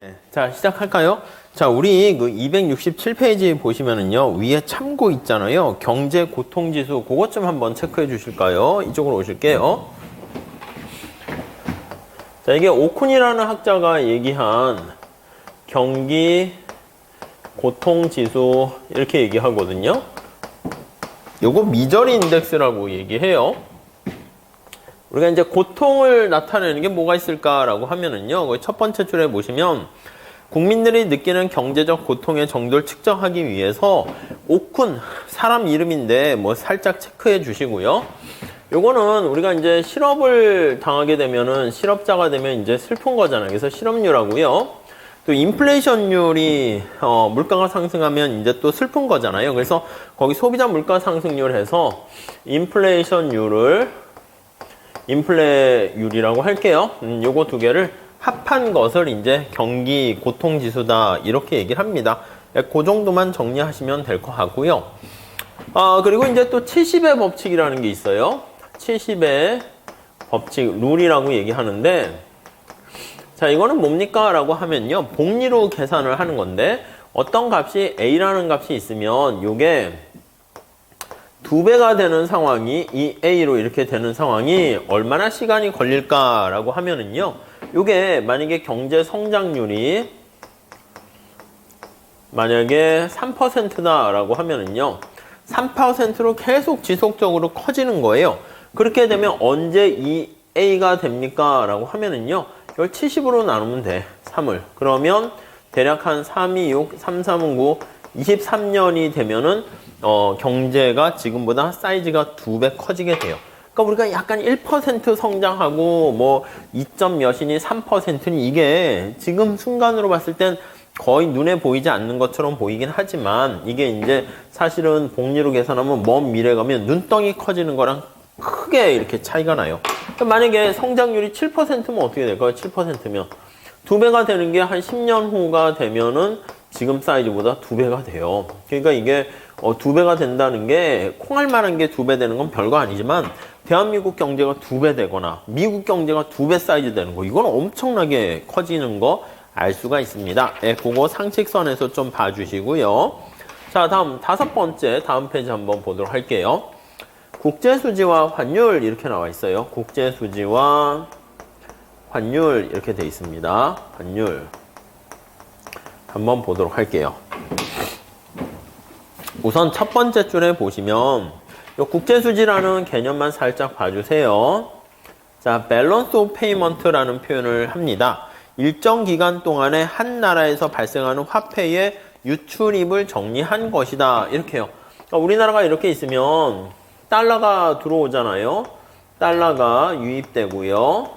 네, 자, 시작할까요? 자, 우리 그 267페이지 보시면은요, 위에 참고 있잖아요. 경제 고통지수, 그것 좀 한번 체크해 주실까요? 이쪽으로 오실게요. 자, 이게 오쿤이라는 학자가 얘기한 경기 고통지수, 이렇게 얘기하거든요. 요거 미저리 인덱스라고 얘기해요. 우리가 이제 고통을 나타내는 게 뭐가 있을까라고 하면은요, 거기 첫 번째 줄에 보시면 국민들이 느끼는 경제적 고통의 정도를 측정하기 위해서 오쿤 사람 이름인데 뭐 살짝 체크해 주시고요. 요거는 우리가 이제 실업을 당하게 되면은 실업자가 되면 이제 슬픈 거잖아요. 그래서 실업률하고요. 또 인플레이션율이 물가가 상승하면 이제 또 슬픈 거잖아요. 그래서 거기 소비자 물가 상승률 해서 인플레율이라고 할게요. 요거 두 개를 합한 것을 이제 경기 고통지수다 이렇게 얘기를 합니다. 그 정도만 정리하시면 될 것 같고요. 그리고 이제 또 70의 법칙이라는 게 있어요. 70의 법칙, 룰이라고 얘기하는데, 자, 이거는 뭡니까? 라고 하면요, 복리로 계산을 하는 건데, 어떤 값이 A라는 값이 있으면 요게 2배가 되는 상황이 이 A로 이렇게 되는 상황이 얼마나 시간이 걸릴까라고 하면은요, 요게 만약에 경제 성장률이 만약에 3%다라고 하면은요, 3%로 계속 지속적으로 커지는 거예요. 그렇게 되면 언제 이 A가 됩니까? 라고 하면은요, 이걸 70으로 나누면 돼. 3을. 그러면 대략 한 3, 2, 6, 3, 3, 9, 23년이 되면은 경제가 지금보다 사이즈가 2배 커지게 돼요. 그러니까 우리가 약간 1% 성장하고 뭐 2점 몇이니 3%니 이게 지금 순간으로 봤을 땐 거의 눈에 보이지 않는 것처럼 보이긴 하지만 이게 이제 사실은 복리로 계산하면 먼 미래 가면 눈덩이 커지는 거랑 크게 이렇게 차이가 나요. 그러니까 만약에 성장률이 7%면 어떻게 될까요? 7%면 2배가 되는 게 한 10년 후가 되면은 지금 사이즈보다 2배가 돼요. 그러니까 이게 2배가 된다는 게 콩알만한 게 2배 되는 건 별거 아니지만 대한민국 경제가 2배 되거나 미국 경제가 2배 사이즈 되는 거 이건 엄청나게 커지는 거 알 수가 있습니다. 네, 그거 상식선에서 좀 봐주시고요. 자, 다음 5번째 다음 페이지 한번 보도록 할게요. 국제수지와 환율 이렇게 나와 있어요. 국제수지와 환율 이렇게 돼 있습니다. 환율 한번 보도록 할게요. 우선 첫 번째 줄에 보시면 이 국제수지라는 개념만 살짝 봐주세요. 자, 밸런스 오브 페이먼트라는 표현을 합니다. 일정 기간 동안에 한 나라에서 발생하는 화폐의 유출입을 정리한 것이다. 이렇게요. 그러니까 우리나라가 이렇게 있으면 달러가 들어오잖아요. 달러가 유입되고요.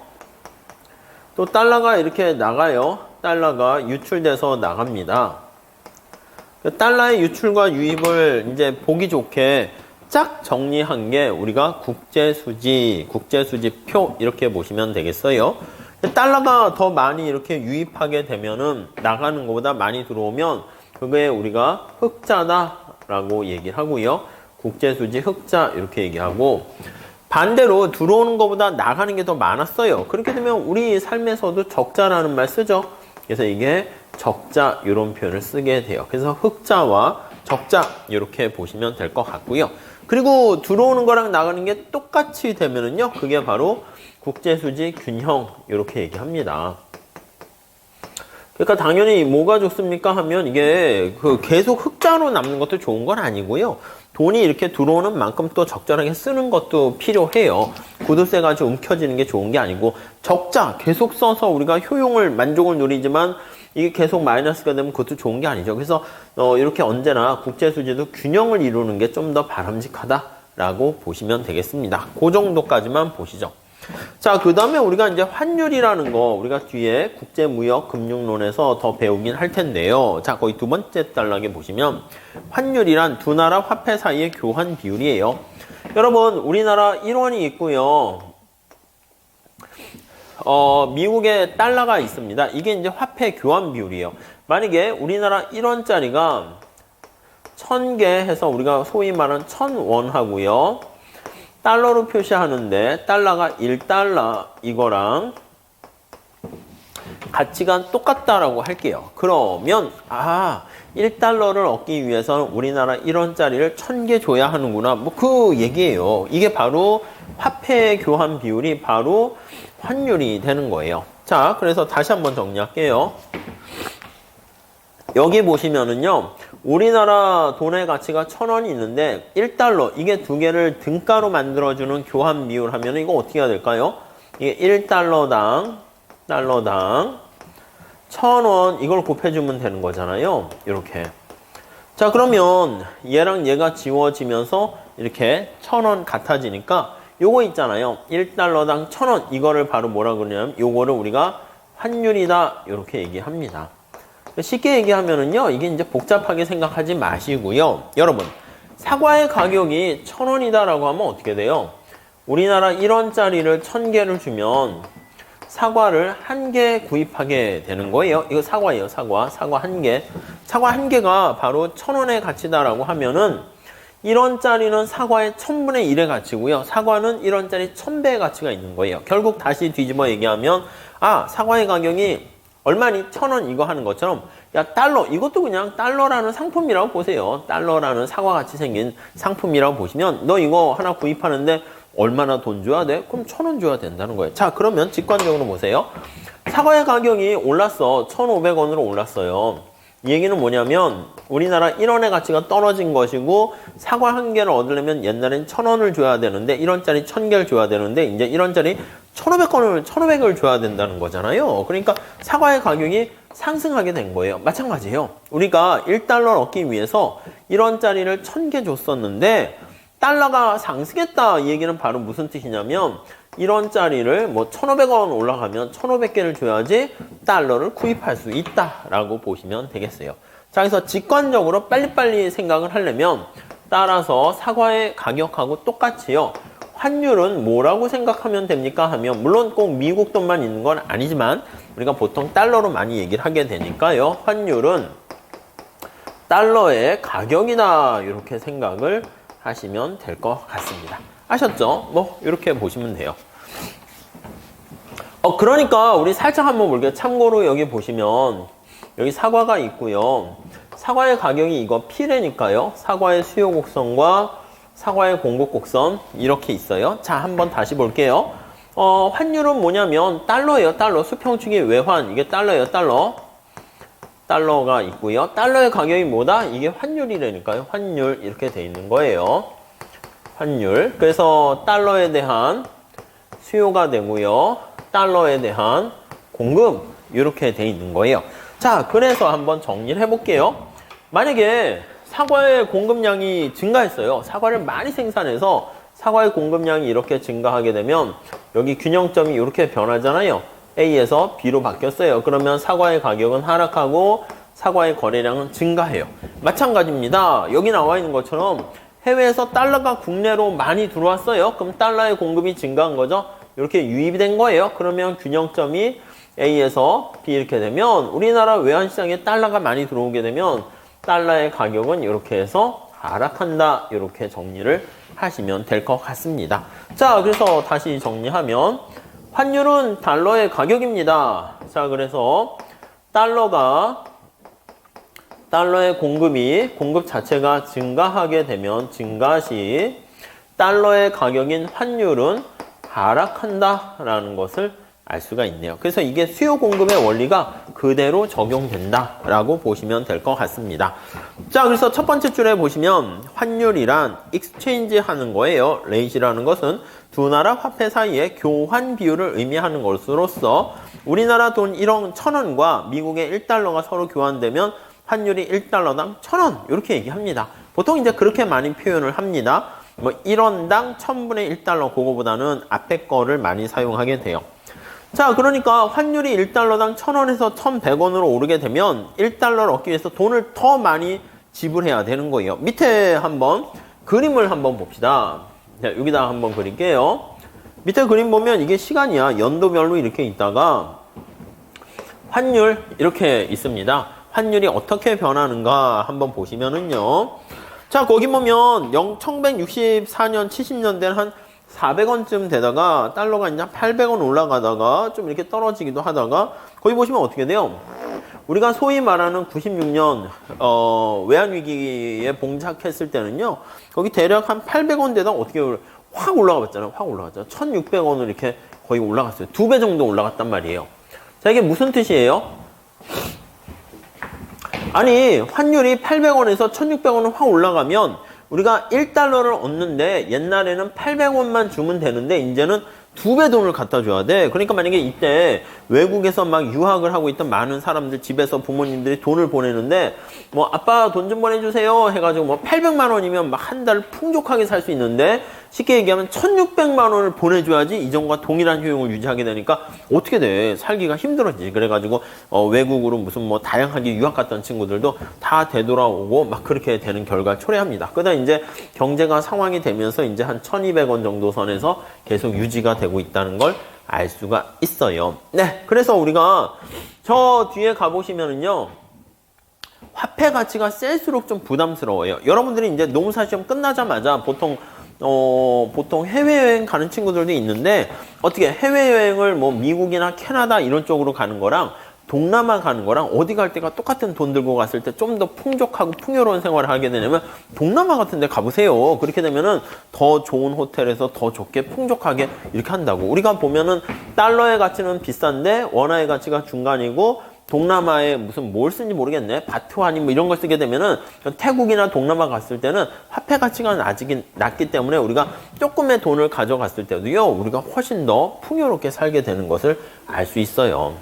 또 달러가 이렇게 나가요. 달러가 유출돼서 나갑니다. 달러의 유출과 유입을 이제 보기 좋게 쫙 정리한 게 우리가 국제수지표 이렇게 보시면 되겠어요. 달러가 더 많이 이렇게 유입하게 되면은 나가는 것보다 많이 들어오면 그게 우리가 흑자다라고 얘기를 하고요. 국제수지 흑자 이렇게 얘기하고 반대로 들어오는 것보다 나가는 게 더 많았어요. 그렇게 되면 우리 삶에서도 적자라는 말 쓰죠. 그래서 이게 적자 이런 표현을 쓰게 돼요. 그래서 흑자와 적자 이렇게 보시면 될 것 같고요. 그리고 들어오는 거랑 나가는 게 똑같이 되면은요, 그게 바로 국제수지 균형 이렇게 얘기합니다. 그러니까 당연히 뭐가 좋습니까 하면 이게 계속 흑자로 남는 것도 좋은 건 아니고요. 돈이 이렇게 들어오는 만큼 또 적절하게 쓰는 것도 필요해요. 구두쇠 가지고 움켜쥐는 게 좋은 게 아니고 적자 계속 써서 우리가 효용을 만족을 누리지만 이게 계속 마이너스가 되면 그것도 좋은 게 아니죠. 그래서 이렇게 언제나 국제수지도 균형을 이루는 게 좀 더 바람직하다라고 보시면 되겠습니다. 그 정도까지만 보시죠. 자, 그 다음에 우리가 이제 환율이라는 거 우리가 뒤에 국제무역금융론에서 더 배우긴 할 텐데요. 자, 거기 두 번째 단락에 보시면 환율이란 두 나라 화폐 사이의 교환 비율이에요. 여러분, 우리나라 1원이 있고요. 미국에 달러가 있습니다. 이게 이제 화폐 교환 비율이에요. 만약에 우리나라 1원짜리가 1000개 해서 우리가 소위 말하는 1000원 하고요. 달러로 표시하는데 달러가 1달러 이거랑 가치가 똑같다라고 할게요. 그러면 1달러를 얻기 위해서는 우리나라 1원짜리를 1000개 줘야 하는구나. 뭐 그 얘기예요. 이게 바로 화폐 교환 비율이 바로 환율이 되는 거예요. 자, 그래서 다시 한번 정리할게요. 여기 보시면은요, 우리나라 돈의 가치가 1000원이 있는데 1달러, 이게 두 개를 등가로 만들어주는 교환 비율 하면 이거 어떻게 해야 될까요? 이게 1달러당 1000원 이걸 곱해주면 되는 거잖아요. 이렇게. 자, 그러면 얘랑 얘가 지워지면서 이렇게 1000원 같아지니까 요거 있잖아요. 1달러당 1000원 이거를 바로 뭐라 그러냐면 요거를 우리가 환율이다 이렇게 얘기합니다. 쉽게 얘기하면은요, 이게 이제 복잡하게 생각하지 마시고요. 여러분, 사과의 가격이 1000원이다라고 하면 어떻게 돼요? 우리나라 1원짜리를 1000개를 주면 사과를 1개 구입하게 되는 거예요. 이거 사과예요, 사과 1개. 사과 1개가 바로 1000원의 가치다라고 하면은 1원짜리는 사과의 1000분의 1의 가치고요. 사과는 1원짜리 1000배의 가치가 있는 거예요. 결국 다시 뒤집어 얘기하면 사과의 가격이 얼마니? 1000원 이거 하는 것처럼 야, 달러 이것도 그냥 달러라는 상품이라고 보세요. 달러라는 사과같이 생긴 상품이라고 보시면 너 이거 하나 구입하는데 얼마나 돈 줘야 돼? 그럼 1000원 줘야 된다는 거예요. 자, 그러면 직관적으로 보세요. 사과의 가격이 올랐어. 1,500원으로 올랐어요. 이 얘기는 뭐냐면 우리나라 1원의 가치가 떨어진 것이고 사과 1개를 얻으려면 옛날엔 1000원을 줘야 되는데 1원짜리 1000개를 줘야 되는데 이제 1원짜리 1500을 줘야 된다는 거잖아요. 그러니까 사과의 가격이 상승하게 된 거예요. 마찬가지예요. 우리가 1달러를 얻기 위해서 1원짜리를 1000개 줬었는데 달러가 상승했다. 이 얘기는 바로 무슨 뜻이냐면 1원짜리를 뭐 1,500원 올라가면 1,500개를 줘야지 달러를 구입할 수 있다라고 보시면 되겠어요. 자, 그래서 직관적으로 빨리빨리 생각을 하려면 따라서 사과의 가격하고 똑같이요. 환율은 뭐라고 생각하면 됩니까? 하면 물론 꼭 미국 돈만 있는 건 아니지만 우리가 보통 달러로 많이 얘기를 하게 되니까요. 환율은 달러의 가격이다. 이렇게 생각을 하시면 될 것 같습니다. 아셨죠? 뭐 이렇게 보시면 돼요. 그러니까 우리 살짝 한번 볼게요. 참고로 여기 보시면 여기 사과가 있고요. 사과의 가격이 이거 P래니까요. 사과의 수요 곡선과 사과의 공급 곡선 이렇게 있어요. 자, 한번 다시 볼게요. 환율은 뭐냐면 달러예요. 달러. 수평축이 외환. 이게 달러예요. 달러가 있고요. 달러의 가격이 뭐다? 이게 환율이라니까요. 환율 이렇게 돼 있는 거예요. 환율. 그래서 달러에 대한 수요가 되고요. 달러에 대한 공급 이렇게 돼 있는 거예요. 자, 그래서 한번 정리를 해볼게요. 만약에 사과의 공급량이 증가했어요. 사과를 많이 생산해서 사과의 공급량이 이렇게 증가하게 되면 여기 균형점이 이렇게 변하잖아요. A에서 B로 바뀌었어요. 그러면 사과의 가격은 하락하고 사과의 거래량은 증가해요. 마찬가지입니다. 여기 나와 있는 것처럼 해외에서 달러가 국내로 많이 들어왔어요. 그럼 달러의 공급이 증가한 거죠. 이렇게 유입이 된 거예요. 그러면 균형점이 A에서 B 이렇게 되면 우리나라 외환시장에 달러가 많이 들어오게 되면 달러의 가격은 이렇게 해서 하락한다. 이렇게 정리를 하시면 될 것 같습니다. 자, 그래서 다시 정리하면 환율은 달러의 가격입니다. 자, 그래서 달러의 공급 자체가 증가하게 되면 증가 시 달러의 가격인 환율은 하락한다라는 것을 알 수가 있네요. 그래서 이게 수요 공급의 원리가 그대로 적용된다라고 보시면 될 것 같습니다. 자, 그래서 첫 번째 줄에 보시면 환율이란 exchange 하는 거예요. rate라는 것은 두 나라 화폐 사이의 교환 비율을 의미하는 것으로서 우리나라 돈 1원 1000원과 미국의 1달러가 서로 교환되면 환율이 1달러당 1000원 이렇게 얘기합니다. 보통 이제 그렇게 많이 표현을 합니다. 뭐 1원당 1000분의 1달러 그거보다는 앞에 거를 많이 사용하게 돼요. 자, 그러니까 환율이 1달러당 1000원에서 1100원으로 오르게 되면 1달러를 얻기 위해서 돈을 더 많이 지불해야 되는 거예요. 밑에 한번 그림을 한번 봅시다. 자, 여기다 한번 그릴게요. 밑에 그림 보면 이게 시간이야. 연도별로 이렇게 있다가 환율 이렇게 있습니다. 환율이 어떻게 변하는가 한번 보시면은요. 자, 거기 보면 1964년, 70년대는 한 400원쯤 되다가 달러가 이제 800원 올라가다가 좀 이렇게 떨어지기도 하다가 거기 보시면 어떻게 돼요? 우리가 소위 말하는 96년 외환위기에 봉착했을 때는요. 거기 대략 한 800원 되다가 어떻게 확 올라가 봤잖아요. 확 올라갔죠. 1600원을 이렇게 거의 올라갔어요. 2배 정도 올라갔단 말이에요. 자, 이게 무슨 뜻이에요? 아니, 환율이 800원에서 1600원을 확 올라가면 우리가 1달러를 얻는데 옛날에는 800원만 주면 되는데 이제는 2배 돈을 갖다 줘야 돼. 그러니까 만약에 이때 외국에서 막 유학을 하고 있던 많은 사람들 집에서 부모님들이 돈을 보내는데 뭐 아빠 돈 좀 보내주세요 해가지고 뭐 800만 원이면 막 한 달 풍족하게 살 수 있는데 쉽게 얘기하면 1600만 원을 보내줘야지 이전과 동일한 효용을 유지하게 되니까 어떻게 돼? 살기가 힘들어지지. 그래가지고 외국으로 무슨 뭐 다양하게 유학 갔던 친구들도 다 되돌아오고 막 그렇게 되는 결과를 초래합니다. 그러다 이제 경제가 상황이 되면서 이제 한 1200원 정도 선에서 계속 유지가 되고 있다는 걸 알 수가 있어요. 네, 그래서 우리가 저 뒤에 가보시면은요. 화폐 가치가 셀수록 좀 부담스러워요. 여러분들이 이제 농사시험 끝나자마자 보통 해외여행 가는 친구들도 있는데 어떻게 해외여행을 뭐 미국이나 캐나다 이런 쪽으로 가는 거랑 동남아 가는 거랑 어디 갈 때가 똑같은 돈 들고 갔을 때 좀 더 풍족하고 풍요로운 생활을 하게 되냐면 동남아 같은 데 가보세요. 그렇게 되면은 더 좋은 호텔에서 더 좋게 풍족하게 이렇게 한다고. 우리가 보면은 달러의 가치는 비싼데 원화의 가치가 중간이고 동남아에 무슨 뭘 쓰는지 모르겠네. 바트 아니 뭐 이런 걸 쓰게 되면은 태국이나 동남아 갔을 때는 화폐 가치가 아직 낮기 때문에 우리가 조금의 돈을 가져갔을 때도요. 우리가 훨씬 더 풍요롭게 살게 되는 것을 알 수 있어요.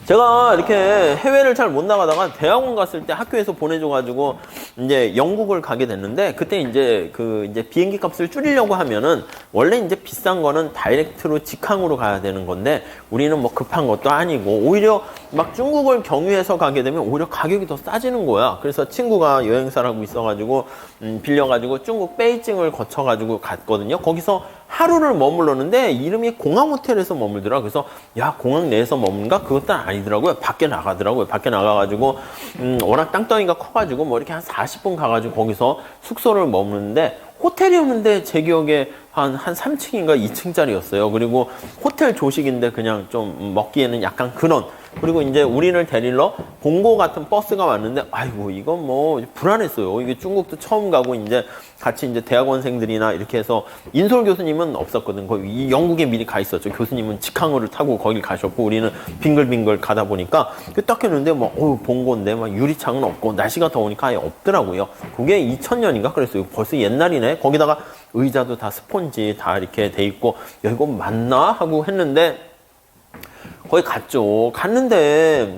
제가 이렇게 해외를 잘 못 나가다가 대학원 갔을 때 학교에서 보내줘가지고 이제 영국을 가게 됐는데 그때 이제 이제 비행기 값을 줄이려고 하면은 원래 이제 비싼 거는 다이렉트로 직항으로 가야 되는 건데 우리는 뭐 급한 것도 아니고 오히려 막 중국을 경유해서 가게 되면 오히려 가격이 더 싸지는 거야. 그래서 친구가 여행사라고 있어가지고 빌려가지고 중국 베이징을 거쳐가지고 갔거든요. 거기서 하루를 머물렀는데 이름이 공항호텔에서 머물더라. 그래서 야 공항 내에서 머문가? 그것도 아니더라고요. 밖에 나가더라고요. 밖에 나가가지고 워낙 땅덩이가 커가지고 뭐 이렇게 한 40분 가가지고 거기서 숙소를 머무는데 호텔이었는데 제 기억에 한 3층인가 2층짜리였어요. 그리고 호텔 조식인데 그냥 좀 먹기에는 약간 그런. 그리고 이제 우리를 데리러 봉고 같은 버스가 왔는데 아이고 이건 뭐 불안했어요. 이게 중국도 처음 가고 이제 같이 이제 대학원생들이나 이렇게 해서 인솔 교수님은 없었거든. 거기 이 영국에 미리 가 있었죠. 교수님은 직항으로 타고 거길 가셨고 우리는 빙글빙글 가다 보니까 딱 했는데 뭐 봉고인데 막 유리창은 없고 날씨가 더우니까 아예 없더라고요. 그게 2000년인가 그랬어요. 벌써 옛날이네. 거기다가 의자도 다 스폰지 다 이렇게 돼 있고 야 이거 맞나 하고 했는데 거기 갔죠. 갔는데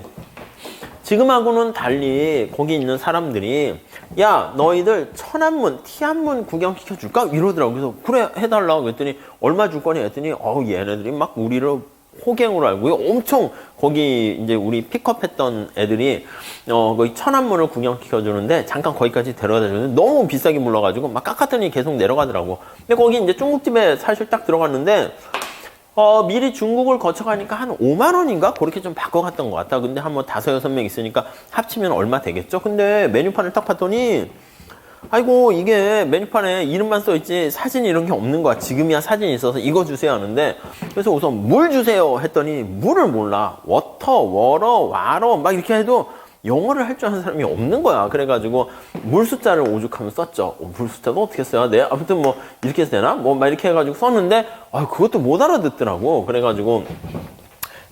지금하고는 달리 거기 있는 사람들이 야 너희들 천안문 티안문 구경시켜줄까 이러더라고. 그래서 그래 해달라고 그랬더니 얼마 줄 거냐 했더니 얘네들이 막 우리를 호갱으로 알고요. 엄청 거기 이제 우리 픽업했던 애들이 거기 천안문을 구경시켜주는데 잠깐 거기까지 데려다 주는데 너무 비싸게 물러가지고 막 깎았더니 계속 내려가더라고. 근데 거기 이제 중국집에 사실 딱 들어갔는데 미리 중국을 거쳐가니까 한 5만 원인가? 그렇게 좀 바꿔갔던 것 같다. 근데 한 뭐 5, 6명 있으니까 합치면 얼마 되겠죠? 근데 메뉴판을 딱 봤더니 아이고 이게 메뉴판에 이름만 써있지 사진 이런 게 없는 거야. 지금이야 사진이 있어서 이거 주세요 하는데 그래서 우선 물 주세요 했더니 물을 몰라. 워터, 워러, 와러 막 이렇게 해도 영어를 할 줄 아는 사람이 없는 거야. 그래가지고 물 숫자를 오죽하면 썼죠. 물 숫자도 어떻게 써야 돼? 아무튼 뭐 이렇게 해서 되나? 뭐 막 이렇게 해가지고 썼는데 그것도 못 알아듣더라고. 그래가지고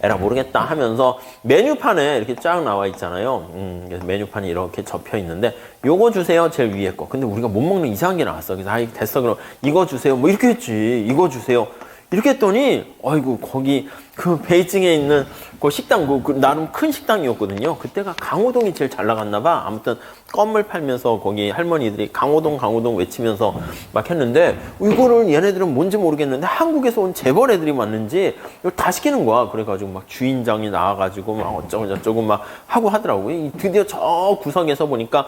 에라 모르겠다 하면서 메뉴판에 이렇게 쫙 나와 있잖아요. 그래서 메뉴판이 이렇게 접혀 있는데 요거 주세요 제일 위에 거. 근데 우리가 못 먹는 이상한 게 나왔어. 그래서 됐어 그럼 이거 주세요 뭐 이렇게 했지. 이거 주세요 이렇게 했더니 아이고 거기 그 베이징에 있는 그 식당 그 나름 큰 식당이었거든요. 그때가 강호동이 제일 잘 나갔나 봐. 아무튼 껌을 팔면서 거기 할머니들이 강호동 외치면서 막 했는데 이거를 얘네들은 뭔지 모르겠는데 한국에서 온 재벌 애들이 왔는지 이걸 다 시키는 거야. 그래가지고 막 주인장이 나와가지고 막 어쩌고 저쩌고 막 하고 하더라고요. 드디어 저 구석에서 보니까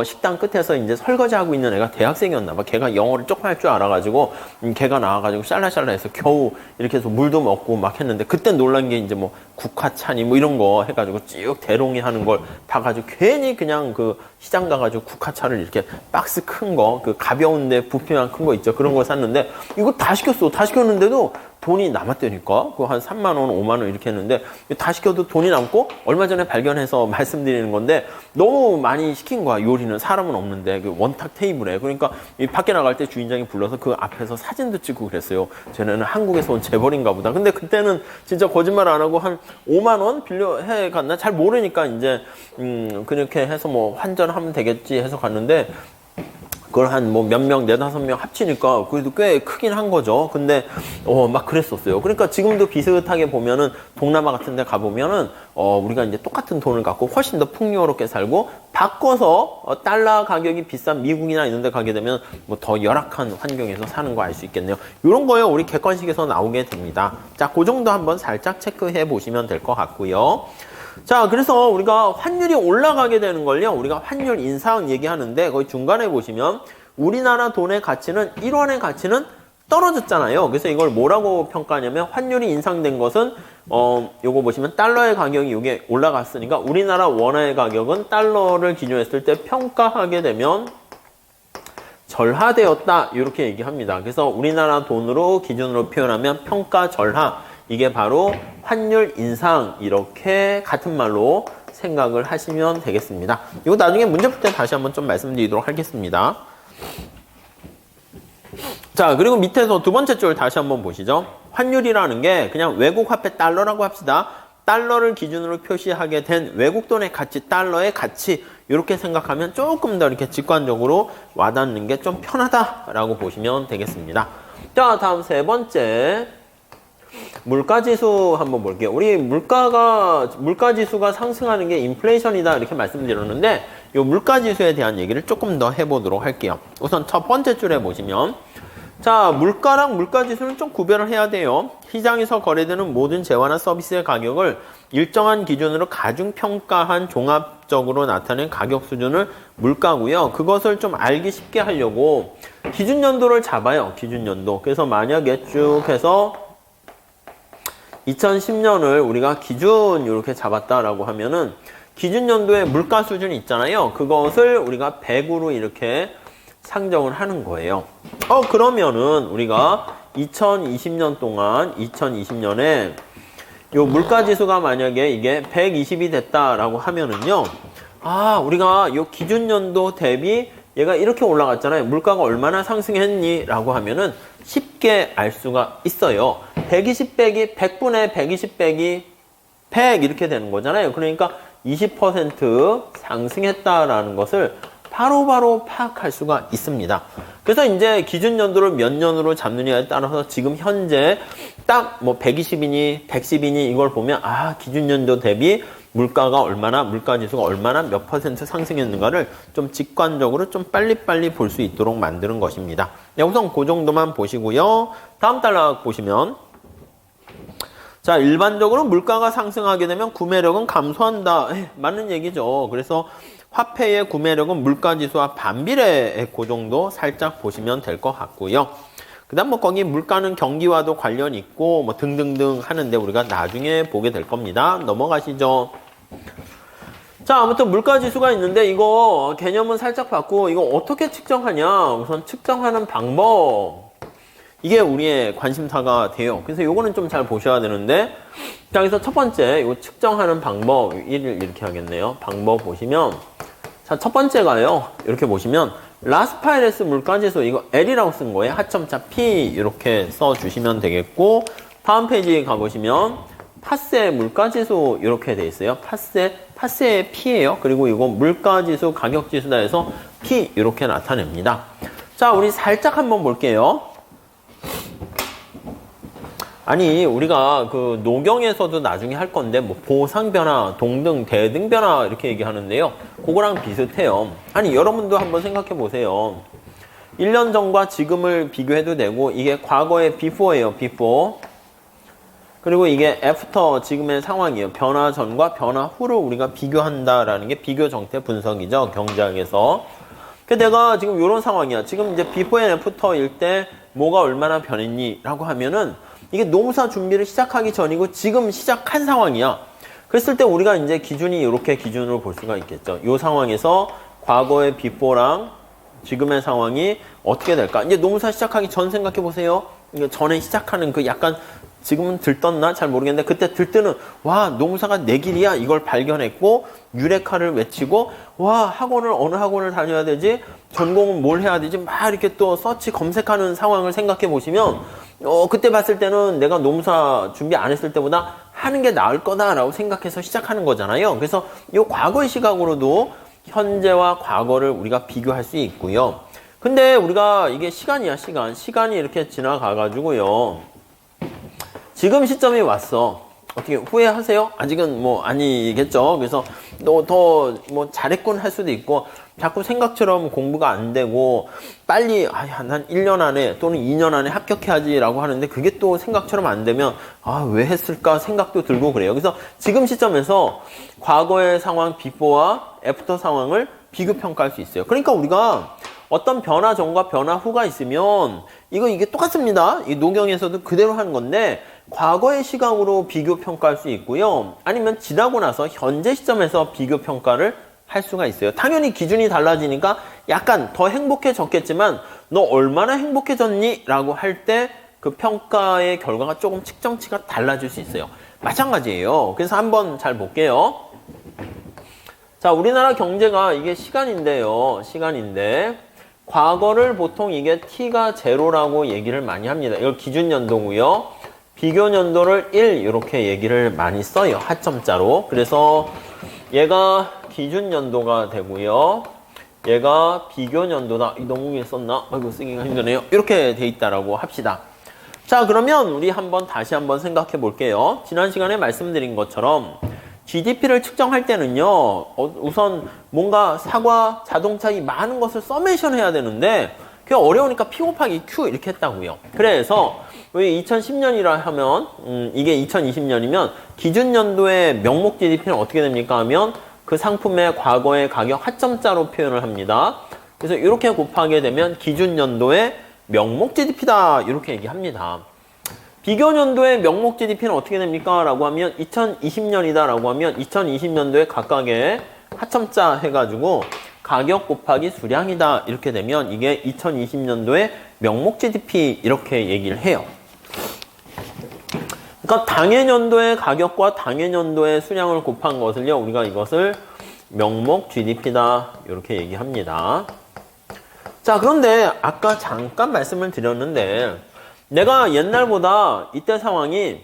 식당 끝에서 이제 설거지 하고 있는 애가 대학생이었나 봐. 걔가 영어를 조금 할 줄 알아가지고 걔가 나와가지고 샬라샬라 해서 겨우 이렇게 해서 물도 먹고 막 했는데 했는데 그때 놀란 게 이제 뭐 국화차니 뭐 이런 거 해가지고 쭉 대롱이 하는 걸 다 가지고 괜히 그냥 그 시장 가가지고 국화차를 이렇게 박스 큰 거, 그 가벼운데 부피만 큰 거 있죠. 그런 거 샀는데 이거 다 시켰어. 다 시켰는데도 돈이 남았다니까. 그거 한 3만 원, 5만 원 이렇게 했는데 다 시켜도 돈이 남고 얼마 전에 발견해서 말씀드리는 건데 너무 많이 시킨 거야. 요리는 사람은 없는데 그 원탁 테이블에. 그러니까 이 밖에 나갈 때 주인장이 불러서 그 앞에서 사진도 찍고 그랬어요. 쟤네는 한국에서 온 재벌인가 보다. 근데 그때는 진짜 거짓말 안 하고 한 5만 원 빌려 해 갔나? 잘 모르니까 이제 그렇게 해서 뭐 환전하면 되겠지 해서 갔는데 그걸 한 뭐 몇 명, 네다섯 명 합치니까 그래도 꽤 크긴 한 거죠. 근데 막 그랬었어요. 그러니까 지금도 비슷하게 보면은 동남아 같은 데 가보면은 우리가 이제 똑같은 돈을 갖고 훨씬 더 풍요롭게 살고 바꿔서 달러 가격이 비싼 미국이나 이런 데 가게 되면 뭐 더 열악한 환경에서 사는 거 알 수 있겠네요. 이런 거요. 우리 객관식에서 나오게 됩니다. 자, 그 정도 한번 살짝 체크해 보시면 될 것 같고요. 자, 그래서 우리가 환율이 올라가게 되는 걸요. 우리가 환율 인상 얘기하는데 거기 중간에 보시면 우리나라 돈의 가치는 1원의 가치는 떨어졌잖아요. 그래서 이걸 뭐라고 평가하냐면 환율이 인상된 것은 요거 보시면 달러의 가격이 이게 올라갔으니까 우리나라 원화의 가격은 달러를 기준했을 때 평가하게 되면 절하되었다 이렇게 얘기합니다. 그래서 우리나라 돈으로 기준으로 표현하면 평가 절하 이게 바로 환율 인상 이렇게 같은 말로 생각을 하시면 되겠습니다. 이거 나중에 문제 풀 때 다시 한번 좀 말씀드리도록 하겠습니다. 자, 그리고 밑에서 두 번째 줄 다시 한번 보시죠. 환율이라는 게 그냥 외국 화폐 달러라고 합시다. 달러를 기준으로 표시하게 된 외국 돈의 가치, 달러의 가치 이렇게 생각하면 조금 더 이렇게 직관적으로 와닿는 게 좀 편하다라고 보시면 되겠습니다. 자, 다음 세 번째 물가지수 한번 볼게요. 우리 물가지수가 상승하는 게 인플레이션이다 이렇게 말씀드렸는데 이 물가지수에 대한 얘기를 조금 더 해보도록 할게요. 우선 첫 번째 줄에 보시면 자, 물가랑 물가지수는 좀 구별을 해야 돼요. 시장에서 거래되는 모든 재화나 서비스의 가격을 일정한 기준으로 가중평가한 종합적으로 나타낸 가격 수준을 물가고요. 그것을 좀 알기 쉽게 하려고 기준연도를 잡아요. 기준연도. 그래서 만약에 쭉 해서 2010년을 우리가 기준 이렇게 잡았다라고 하면은 기준연도의 물가 수준이 있잖아요. 그것을 우리가 100으로 이렇게 상정을 하는 거예요. 그러면은 우리가 2020년 동안 2020년에 요 물가 지수가 만약에 이게 120이 됐다라고 하면은요. 우리가 요 기준연도 대비 얘가 이렇게 올라갔잖아요. 물가가 얼마나 상승했니? 라고 하면은 쉽게 알 수가 있어요. 120 빼기 100분의 120 빼기 100 이렇게 되는 거잖아요. 그러니까 20% 상승했다라는 것을 바로바로 파악할 수가 있습니다. 그래서 이제 기준 연도를 몇 년으로 잡느냐에 따라서 지금 현재 딱 뭐 120이니 110이니 이걸 보면 기준 연도 대비 물가가 얼마나 물가 지수가 얼마나 몇 퍼센트 상승했는가를 좀 직관적으로 좀 빨리빨리 볼 수 있도록 만드는 것입니다. 네, 우선 그 정도만 보시고요. 다음 단락 보시면 자, 일반적으로 물가가 상승하게 되면 구매력은 감소한다. 맞는 얘기죠. 그래서 화폐의 구매력은 물가지수와 반비례의 그 정도 살짝 보시면 될 것 같고요. 그 다음 뭐 거기 물가는 경기와도 관련이 있고 뭐 등등등 하는데 우리가 나중에 보게 될 겁니다. 넘어가시죠. 자, 아무튼 물가지수가 있는데 이거 개념은 살짝 바꾸고 이거 어떻게 측정하냐. 우선 측정하는 방법. 이게 우리의 관심사가 돼요. 그래서 요거는 좀 잘 보셔야 되는데 자, 그래서 첫 번째 요 측정하는 방법 이렇게 하겠네요. 방법 보시면 자, 첫 번째가요. 이렇게 보시면 라스파이레스 물가지수 이거 L이라고 쓴 거예요. 하점차 P 이렇게 써주시면 되겠고 다음 페이지 가보시면 파세 물가지수 이렇게 돼 있어요. 파세의 P예요. 그리고 이거 물가지수 가격지수다 해서 P 이렇게 나타냅니다. 자, 우리 살짝 한번 볼게요. 아니 우리가 그 노경에서도 나중에 할 건데 뭐 보상변화, 동등, 대등변화 이렇게 얘기하는데요. 그거랑 비슷해요. 아니 여러분도 한번 생각해 보세요. 1년 전과 지금을 비교해도 되고 이게 과거의 before예요. before. 그리고 이게 after 지금의 상황이에요. 변화 전과 변화 후를 우리가 비교한다라는 게 비교 정태 분석이죠. 경제학에서. 내가 지금 이런 상황이야. 지금 이제 before and after일 때 뭐가 얼마나 변했니? 라고 하면은 이게 농사 준비를 시작하기 전이고 지금 시작한 상황이야. 그랬을 때 우리가 이제 기준이 이렇게 기준으로 볼 수가 있겠죠. 이 상황에서 과거의 비포랑 지금의 상황이 어떻게 될까? 이제 농사 시작하기 전 생각해 보세요. 이게 전에 시작하는 그 약간 지금은 들떴나? 잘 모르겠는데 그때 들뜨는 와 농사가 내 길이야 이걸 발견했고 유레카를 외치고 와 학원을 어느 학원을 다녀야 되지? 전공은 뭘 해야 되지? 막 이렇게 또 서치 검색하는 상황을 생각해 보시면 그때 봤을 때는 내가 농사 준비 안 했을 때보다 하는 게 나을 거다라고 생각해서 시작하는 거잖아요. 그래서 이 과거의 시각으로도 현재와 과거를 우리가 비교할 수 있고요. 근데 우리가 이게 시간이야 시간이 이렇게 지나가 가지고요. 지금 시점이 왔어. 어떻게 후회하세요? 아직은 뭐 아니겠죠. 그래서 너 더 뭐 잘했군 할 수도 있고 자꾸 생각처럼 공부가 안 되고 빨리 난 1년 안에 또는 2년 안에 합격해야지라고 하는데 그게 또 생각처럼 안 되면 왜 했을까 생각도 들고 그래요. 그래서 지금 시점에서 과거의 상황 비포와 애프터 상황을 비교 평가할 수 있어요. 그러니까 우리가 어떤 변화 전과 변화 후가 있으면 이게 똑같습니다. 이 노경에서도 그대로 하는 건데 과거의 시각으로 비교 평가할 수 있고요. 아니면 지나고 나서 현재 시점에서 비교 평가를 할 수가 있어요. 당연히 기준이 달라지니까 약간 더 행복해졌겠지만 너 얼마나 행복해졌니? 라고 할 때 그 평가의 결과가 조금 측정치가 달라질 수 있어요. 마찬가지예요. 그래서 한번 잘 볼게요. 자, 우리나라 경제가 이게 시간인데 과거를 보통 이게 t가 제로라고 얘기를 많이 합니다. 이걸 기준 연도고요. 비교 연도를 1 이렇게 얘기를 많이 써요. 하점자로. 그래서 얘가 기준 연도가 되고요. 얘가 비교 연도다. 너무 위에 썼나? 아이고 쓰기가 힘드네요. 이렇게 돼 있다라고 합시다. 자, 그러면 우리 다시 한번 생각해 볼게요. 지난 시간에 말씀드린 것처럼 GDP를 측정할 때는요, 우선 뭔가 사과, 자동차 이 많은 것을 서메이션 해야 되는데, 그게 어려우니까 P 곱하기 Q 이렇게 했다고요. 그래서, 왜 2010년이라 하면, 이게 2020년이면, 기준 연도의 명목 GDP는 어떻게 됩니까? 하면, 그 상품의 과거의 가격 하점자로 표현을 합니다. 그래서 이렇게 곱하게 되면, 기준 연도의 명목 GDP다. 이렇게 얘기합니다. 비교 연도의 명목 GDP는 어떻게 됩니까? 라고 하면 2020년이다 라고 하면 2020년도에 각각의 하점자 해가지고 가격 곱하기 수량이다 이렇게 되면 이게 2020년도의 명목 GDP 이렇게 얘기를 해요. 그러니까 당해년도의 가격과 당해년도의 수량을 곱한 것을요 우리가 이것을 명목 GDP다 이렇게 얘기합니다. 자, 그런데 아까 잠깐 말씀을 드렸는데 내가 옛날보다 이때 상황이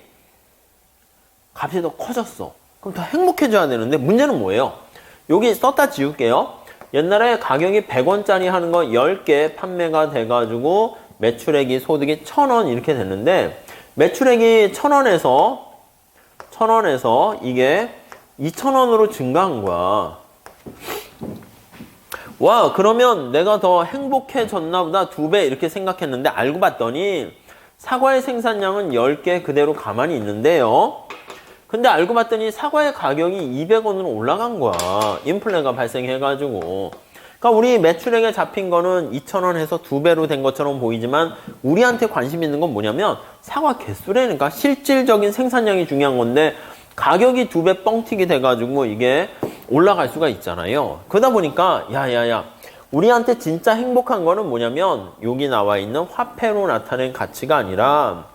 값이 더 커졌어. 그럼 더 행복해져야 되는데 문제는 뭐예요? 여기 썼다 지울게요. 옛날에 가격이 100원짜리 하는 거 10개 판매가 돼가지고 매출액이 소득이 1,000원 이렇게 됐는데 매출액이 1,000원에서 이게 2,000원으로 증가한 거야. 와, 그러면 내가 더 행복해졌나 보다 2배 이렇게 생각했는데 알고 봤더니 사과의 생산량은 10개 그대로 가만히 있는데요. 근데 알고 봤더니 사과의 가격이 200원으로 올라간 거야. 인플레가 발생해가지고. 그러니까 우리 매출액에 잡힌 거는 2,000원에서 2배로 된 것처럼 보이지만 우리한테 관심 있는 건 뭐냐면 사과 개수라니까 실질적인 생산량이 중요한 건데 가격이 2배 뻥튀기 돼가지고 이게 올라갈 수가 있잖아요. 그러다 보니까 야야야 우리한테 진짜 행복한 거는 뭐냐면 여기 나와 있는 화폐로 나타낸 가치가 아니라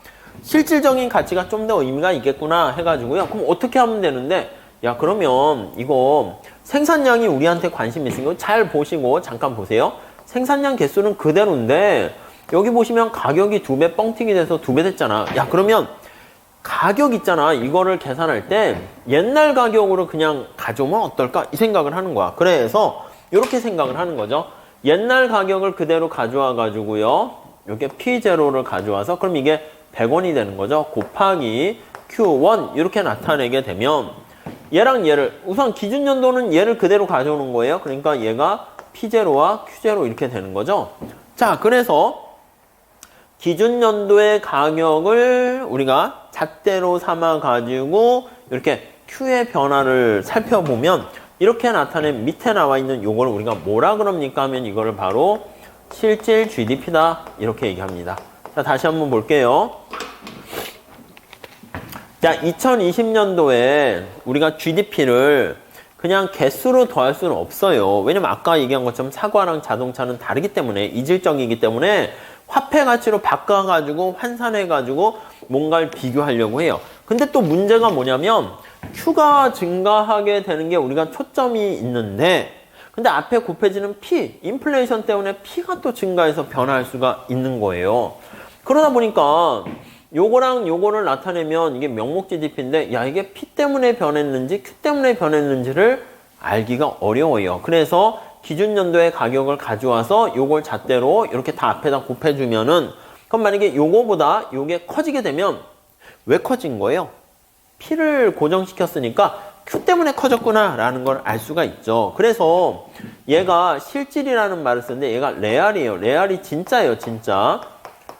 실질적인 가치가 좀 더 의미가 있겠구나 해가지고요. 그럼 어떻게 하면 되는데 야 그러면 이거 생산량이 우리한테 관심 있으니까 잘 보시고 잠깐 보세요. 생산량 개수는 그대로인데 여기 보시면 가격이 2배 뻥튀기 돼서 2배 됐잖아. 야 그러면 가격 있잖아. 이거를 계산할 때 옛날 가격으로 그냥 가져오면 어떨까? 이 생각을 하는 거야. 그래서 이렇게 생각을 하는 거죠. 옛날 가격을 그대로 가져와 가지고요. 이렇게 P0를 가져와서 그럼 이게 100원이 되는 거죠. 곱하기 Q1 이렇게 나타내게 되면 얘랑 얘를 우선 기준 연도는 얘를 그대로 가져오는 거예요. 그러니까 얘가 P0와 Q0 이렇게 되는 거죠. 자, 그래서 기준 연도의 가격을 우리가 잣대로 삼아 가지고 이렇게 Q의 변화를 살펴보면 이렇게 나타낸 밑에 나와 있는 요거를 우리가 뭐라 그럽니까 하면 이거를 바로 실질 GDP다 이렇게 얘기합니다. 자, 다시 한번 볼게요. 자, 2020년도에 우리가 GDP를 그냥 개수로 더할 수는 없어요. 왜냐면 아까 얘기한 것처럼 사과랑 자동차는 다르기 때문에, 이질적이기 때문에 화폐 가치로 바꿔가지고 환산해가지고 뭔가를 비교하려고 해요. 근데 또 문제가 뭐냐면 Q가 증가하게 되는 게 우리가 초점이 있는데, 근데 앞에 곱해지는 P, 인플레이션 때문에 P가 또 증가해서 변화할 수가 있는 거예요. 그러다 보니까 요거랑 요거를 나타내면 이게 명목 GDP인데, 야, 이게 P 때문에 변했는지 Q 때문에 변했는지를 알기가 어려워요. 그래서 기준 연도의 가격을 가져와서 요걸 잣대로 이렇게 다 앞에다 곱해주면은, 그럼 만약에 요거보다 요게 커지게 되면 왜 커진 거예요? P를 고정시켰으니까 Q 때문에 커졌구나 라는 걸 알 수가 있죠. 그래서 얘가 실질이라는 말을 쓰는데 얘가 레알이에요. 레알이 진짜예요, 진짜.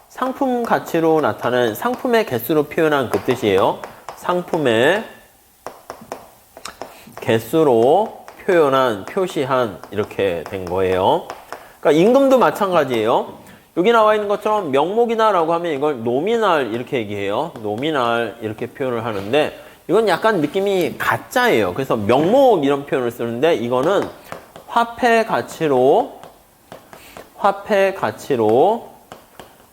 상품 가치로 나타낸, 상품의 개수로 표현한 그 뜻이에요. 상품의 개수로 표현한, 표시한, 이렇게 된 거예요. 그러니까 임금도 마찬가지예요. 여기 나와 있는 것처럼 명목이다 라고 하면 이걸 노미날 이렇게 얘기해요. 노미날 이렇게 표현을 하는데, 이건 약간 느낌이 가짜예요. 그래서 명목 이런 표현을 쓰는데, 이거는 화폐 가치로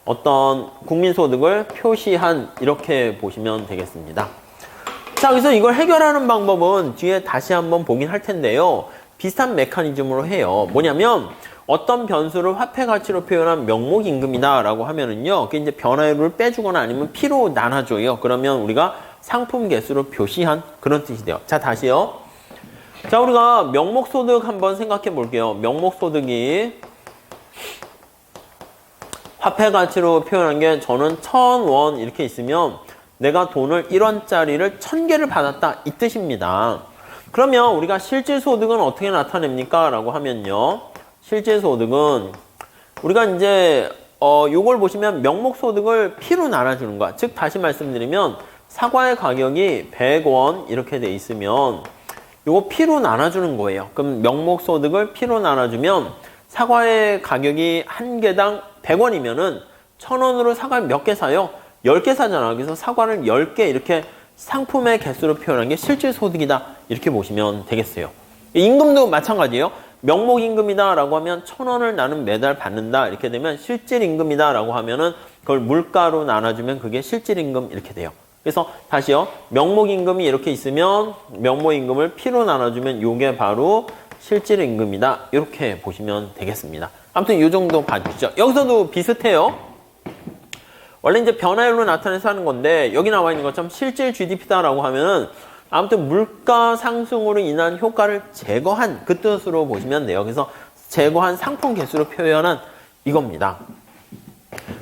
어떤 국민소득을 표시한, 이렇게 보시면 되겠습니다. 자, 그래서 이걸 해결하는 방법은 뒤에 다시 한번 보긴 할 텐데요. 비슷한 메커니즘으로 해요. 뭐냐면 어떤 변수를 화폐 가치로 표현한 명목 임금이다 라고 하면은요, 그게 이제 변화율을 빼주거나 아니면 P로 나눠줘요. 그러면 우리가 상품 개수로 표시한 그런 뜻이 돼요. 자, 다시요. 자, 우리가 명목 소득 한번 생각해 볼게요. 명목 소득이 화폐 가치로 표현한 게, 저는 1,000원 이렇게 있으면 내가 돈을 1원짜리를 1,000개를 받았다 이 뜻입니다. 그러면 우리가 실질 소득은 어떻게 나타냅니까? 라고 하면요, 실질 소득은 우리가 이제 요걸 보시면 명목 소득을 P로 나눠주는 거야. 즉 다시 말씀드리면 사과의 가격이 100원 이렇게 돼 있으면 요거 P로 나눠주는 거예요. 그럼 명목 소득을 P로 나눠주면 사과의 가격이 한 개당 100원이면은 1,000원으로 사과를 몇 개 사요? 10개 사잖아. 그래서 사과를 10개 이렇게 상품의 개수로 표현한 게 실질 소득이다. 이렇게 보시면 되겠어요. 임금도 마찬가지예요. 명목 임금이다 라고 하면 1,000원을 나는 매달 받는다. 이렇게 되면 실질 임금이다 라고 하면은 그걸 물가로 나눠주면 그게 실질 임금 이렇게 돼요. 그래서 다시요. 명목 임금이 이렇게 있으면 명목 임금을 P로 나눠주면 요게 바로 실질 임금이다. 이렇게 보시면 되겠습니다. 아무튼 이 정도 봐주시죠. 여기서도 비슷해요. 원래 이제 변화율로 나타내서 하는 건데, 여기 나와 있는 것처럼 실질 GDP다라고 하면은 아무튼 물가 상승으로 인한 효과를 제거한 그 뜻으로 보시면 돼요. 그래서 제거한 상품 개수로 표현한 이겁니다.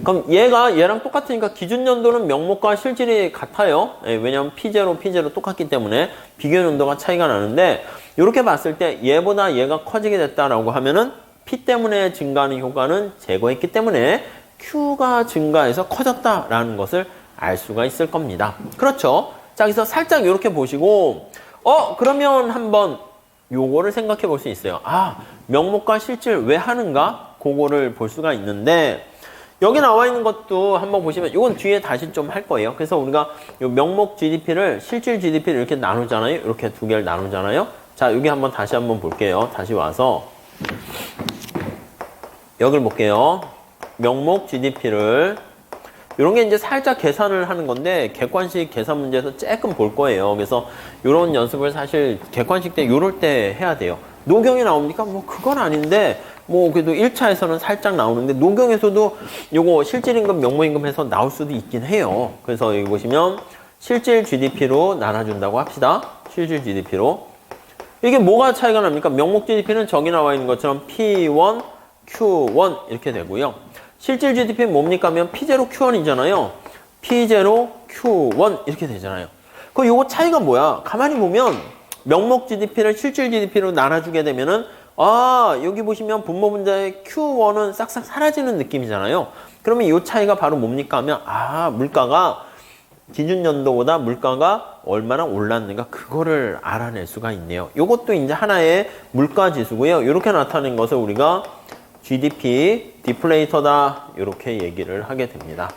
그럼 얘랑 똑같으니까 기준 연도는 명목과 실질이 같아요. 왜냐하면 P0 똑같기 때문에 비교 연도가 차이가 나는데, 이렇게 봤을 때 얘보다 얘가 커지게 됐다라고 하면은 P 때문에 증가하는 효과는 제거했기 때문에 Q가 증가해서 커졌다라는 것을 알 수가 있을 겁니다. 그렇죠? 자, 그래서 살짝 이렇게 보시고, 그러면 한번 요거를 생각해 볼 수 있어요. 아, 명목과 실질 왜 하는가? 그거를 볼 수가 있는데, 여기 나와 있는 것도 한번 보시면, 이건 뒤에 다시 좀 할 거예요. 그래서 우리가 요 명목 GDP를, 실질 GDP를 이렇게 나누잖아요. 이렇게 두 개를 나누잖아요. 자, 여기 한번 다시 한번 볼게요. 다시 와서. 여기를 볼게요. 명목 GDP를. 이런 게 이제 살짝 계산을 하는 건데, 객관식 계산 문제에서 조금 볼 거예요. 그래서 이런 연습을 사실 객관식 때, 요럴 때 해야 돼요. 노경이 나옵니까? 뭐, 그건 아닌데, 뭐, 그래도 1차에서는 살짝 나오는데, 노경에서도 요거 실질임금, 명목임금 해서 나올 수도 있긴 해요. 그래서 여기 보시면, 실질 GDP로 나눠준다고 합시다. 실질 GDP로. 이게 뭐가 차이가 납니까? 명목 GDP는 저기 나와 있는 것처럼 P1, Q1 이렇게 되고요. 실질 GDP는 뭡니까? 하면 P0, Q1이잖아요. P0, Q1 이렇게 되잖아요. 그럼 요거 차이가 뭐야? 가만히 보면 명목 GDP를 실질 GDP로 나눠주게 되면은, 여기 보시면 분모 분자의 Q1은 싹싹 사라지는 느낌이잖아요. 그러면 이 차이가 바로 뭡니까? 하면, 물가가 기준 연도보다 물가가 얼마나 올랐는가, 그거를 알아낼 수가 있네요. 요것도 이제 하나의 물가 지수고요. 이렇게 나타낸 것을 우리가 GDP 디플레이터다 이렇게 얘기를 하게 됩니다.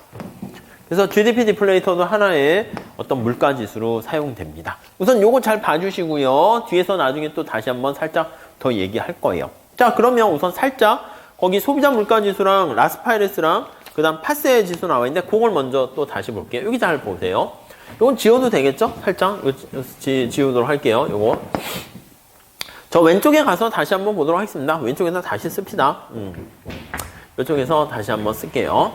그래서 GDP 디플레이터도 하나의 어떤 물가지수로 사용됩니다. 우선 요거 잘 봐주시고요. 뒤에서 나중에 또 다시 한번 살짝 더 얘기할 거예요. 자, 그러면 우선 살짝 거기 소비자 물가지수랑 라스파이레스랑 그 다음 파세 지수 나와 있는데 그걸 먼저 또 다시 볼게요. 여기 잘 보세요. 요건 지워도 되겠죠? 살짝 지우도록 할게요. 요거 저 왼쪽에 가서 다시 한번 보도록 하겠습니다. 왼쪽에서 다시 씁시다. 이쪽에서 다시 한번 쓸게요.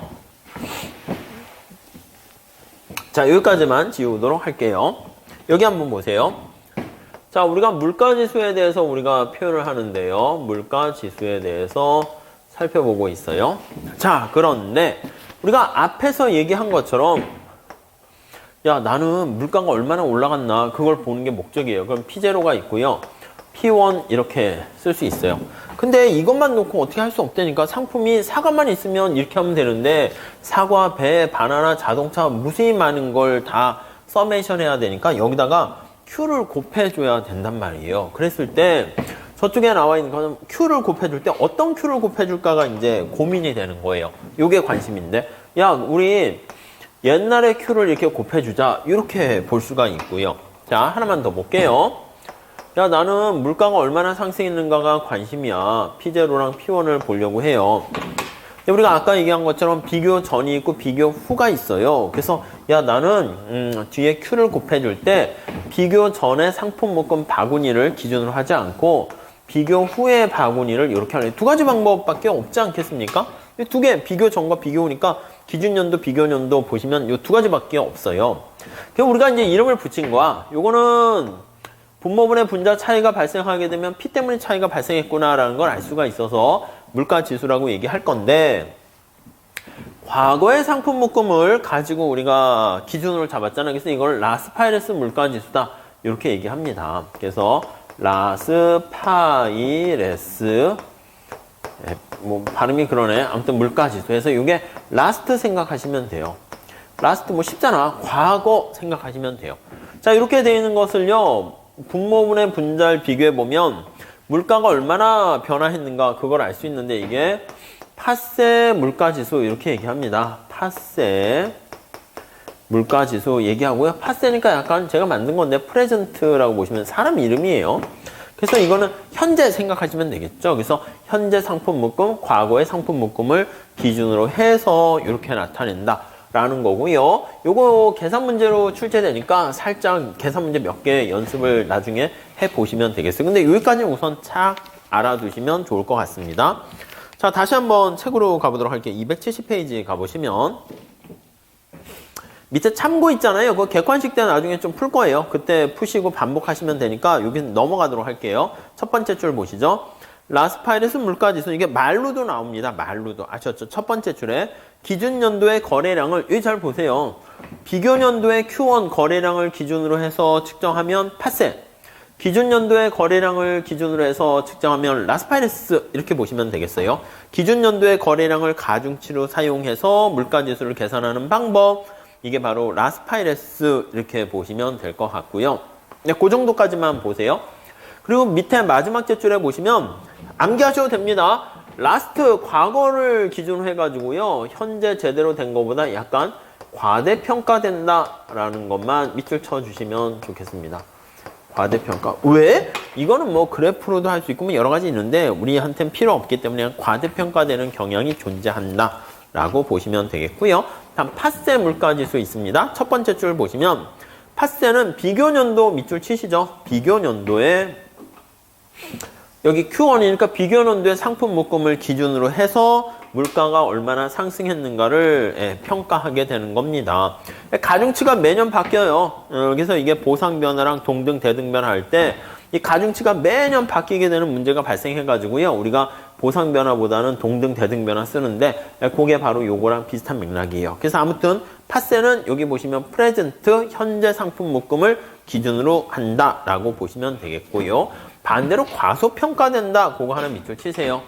자, 여기까지만 지우도록 할게요. 여기 한번 보세요. 자, 우리가 물가지수에 대해서 우리가 표현을 하는데요. 물가지수에 대해서 살펴보고 있어요. 자, 그런데 우리가 앞에서 얘기한 것처럼 야, 나는 물가가 얼마나 올라갔나 그걸 보는 게 목적이에요. 그럼 P0가 있고요. P1 이렇게 쓸 수 있어요. 근데 이것만 놓고 어떻게 할 수 없다니까. 상품이 사과만 있으면 이렇게 하면 되는데 사과, 배, 바나나, 자동차 무수히 많은 걸 다 서메이션 해야 되니까 여기다가 Q를 곱해줘야 된단 말이에요. 그랬을 때 저쪽에 나와 있는 거는 Q를 곱해줄 때 어떤 Q를 곱해줄까가 이제 고민이 되는 거예요. 이게 관심인데 야, 우리 옛날에 Q를 이렇게 곱해주자 이렇게 볼 수가 있고요. 자, 하나만 더 볼게요. 야, 나는 물가가 얼마나 상승했는가가 관심이야. P0랑 P1을 보려고 해요. 근데 우리가 아까 얘기한 것처럼 비교 전이 있고 비교 후가 있어요. 그래서 야, 나는 뒤에 Q를 곱해줄 때 비교 전의 상품 묶음 바구니를 기준으로 하지 않고 비교 후의 바구니를 이렇게 하는 두 가지 방법밖에 없지 않겠습니까? 두 개, 비교 전과 비교 후니까 기준연도, 비교연도 보시면 이 두 가지밖에 없어요. 그래서 우리가 이제 이름을 붙인 거야. 요거는 분모분의 분자 차이가 발생하게 되면 P 때문에 차이가 발생했구나라는 걸 알 수가 있어서 물가지수라고 얘기할 건데 과거의 상품 묶음을 가지고 우리가 기준으로 잡았잖아요. 그래서 이걸 라스파이레스 물가지수다 이렇게 얘기합니다. 그래서 라스파이레스 뭐 발음이 그러네. 아무튼 물가지수. 그래서 이게 라스트 생각하시면 돼요. 라스트 뭐 쉽잖아. 과거 생각하시면 돼요. 자, 이렇게 되어 있는 것을요. 분모분의 분자를 비교해 보면 물가가 얼마나 변화했는가 그걸 알 수 있는데 이게 파세 물가지수 이렇게 얘기합니다. 파세 물가지수 얘기하고요. 파세니까 약간 제가 만든 건데 프레젠트라고 보시면 사람 이름이에요. 그래서 이거는 현재 생각하시면 되겠죠. 그래서 현재 상품 묶음, 과거의 상품 묶음을 기준으로 해서 이렇게 나타낸다. 라는 거고요. 요거 계산 문제로 출제되니까 살짝 계산 문제 몇 개 연습을 나중에 해보시면 되겠어요. 근데 여기까지는 우선 착 알아두시면 좋을 것 같습니다. 자, 다시 한번 책으로 가보도록 할게요. 270페이지 가보시면 밑에 참고 있잖아요. 그거 객관식 때 나중에 좀 풀 거예요. 그때 푸시고 반복하시면 되니까 여기 넘어가도록 할게요. 첫 번째 줄 보시죠. 라스파이레스 물가지수 이게 말로도 나옵니다. 말로도 아셨죠? 첫 번째 줄에 기준 연도의 거래량을 여기 잘 보세요. 비교 연도의 Q1 거래량을 기준으로 해서 측정하면 파세, 기준 연도의 거래량을 기준으로 해서 측정하면 라스파이레스 이렇게 보시면 되겠어요. 기준 연도의 거래량을 가중치로 사용해서 물가지수를 계산하는 방법 이게 바로 라스파이레스 이렇게 보시면 될 것 같고요. 네, 그 정도까지만 보세요. 그리고 밑에 마지막 제줄에 보시면 암기하셔도 됩니다. 라스트 과거를 기준으로 해가지고요. 현재 제대로 된 것보다 약간 과대평가된다라는 것만 밑줄 쳐주시면 좋겠습니다. 과대평가. 왜? 이거는 뭐 그래프로도 할 수 있고 뭐 여러 가지 있는데 우리한테는 필요 없기 때문에 과대평가되는 경향이 존재한다라고 보시면 되겠고요. 다음 파세 물가지수 있습니다. 첫 번째 줄 보시면 파세는 비교년도 밑줄 치시죠. 비교년도에 여기 Q1이니까 비교년도의 상품 묶음을 기준으로 해서 물가가 얼마나 상승했는가를 평가하게 되는 겁니다. 가중치가 매년 바뀌어요. 그래서 이게 보상 변화랑 동등 대등 변화 할 때 이 가중치가 매년 바뀌게 되는 문제가 발생해가지고요. 우리가 보상 변화보다는 동등 대등 변화 쓰는데 그게 바로 요거랑 비슷한 맥락이에요. 그래서 아무튼 파세는 여기 보시면 프레젠트 현재 상품 묶음을 기준으로 한다라고 보시면 되겠고요. 반대로 과소평가된다. 그거 하나 밑줄 치세요.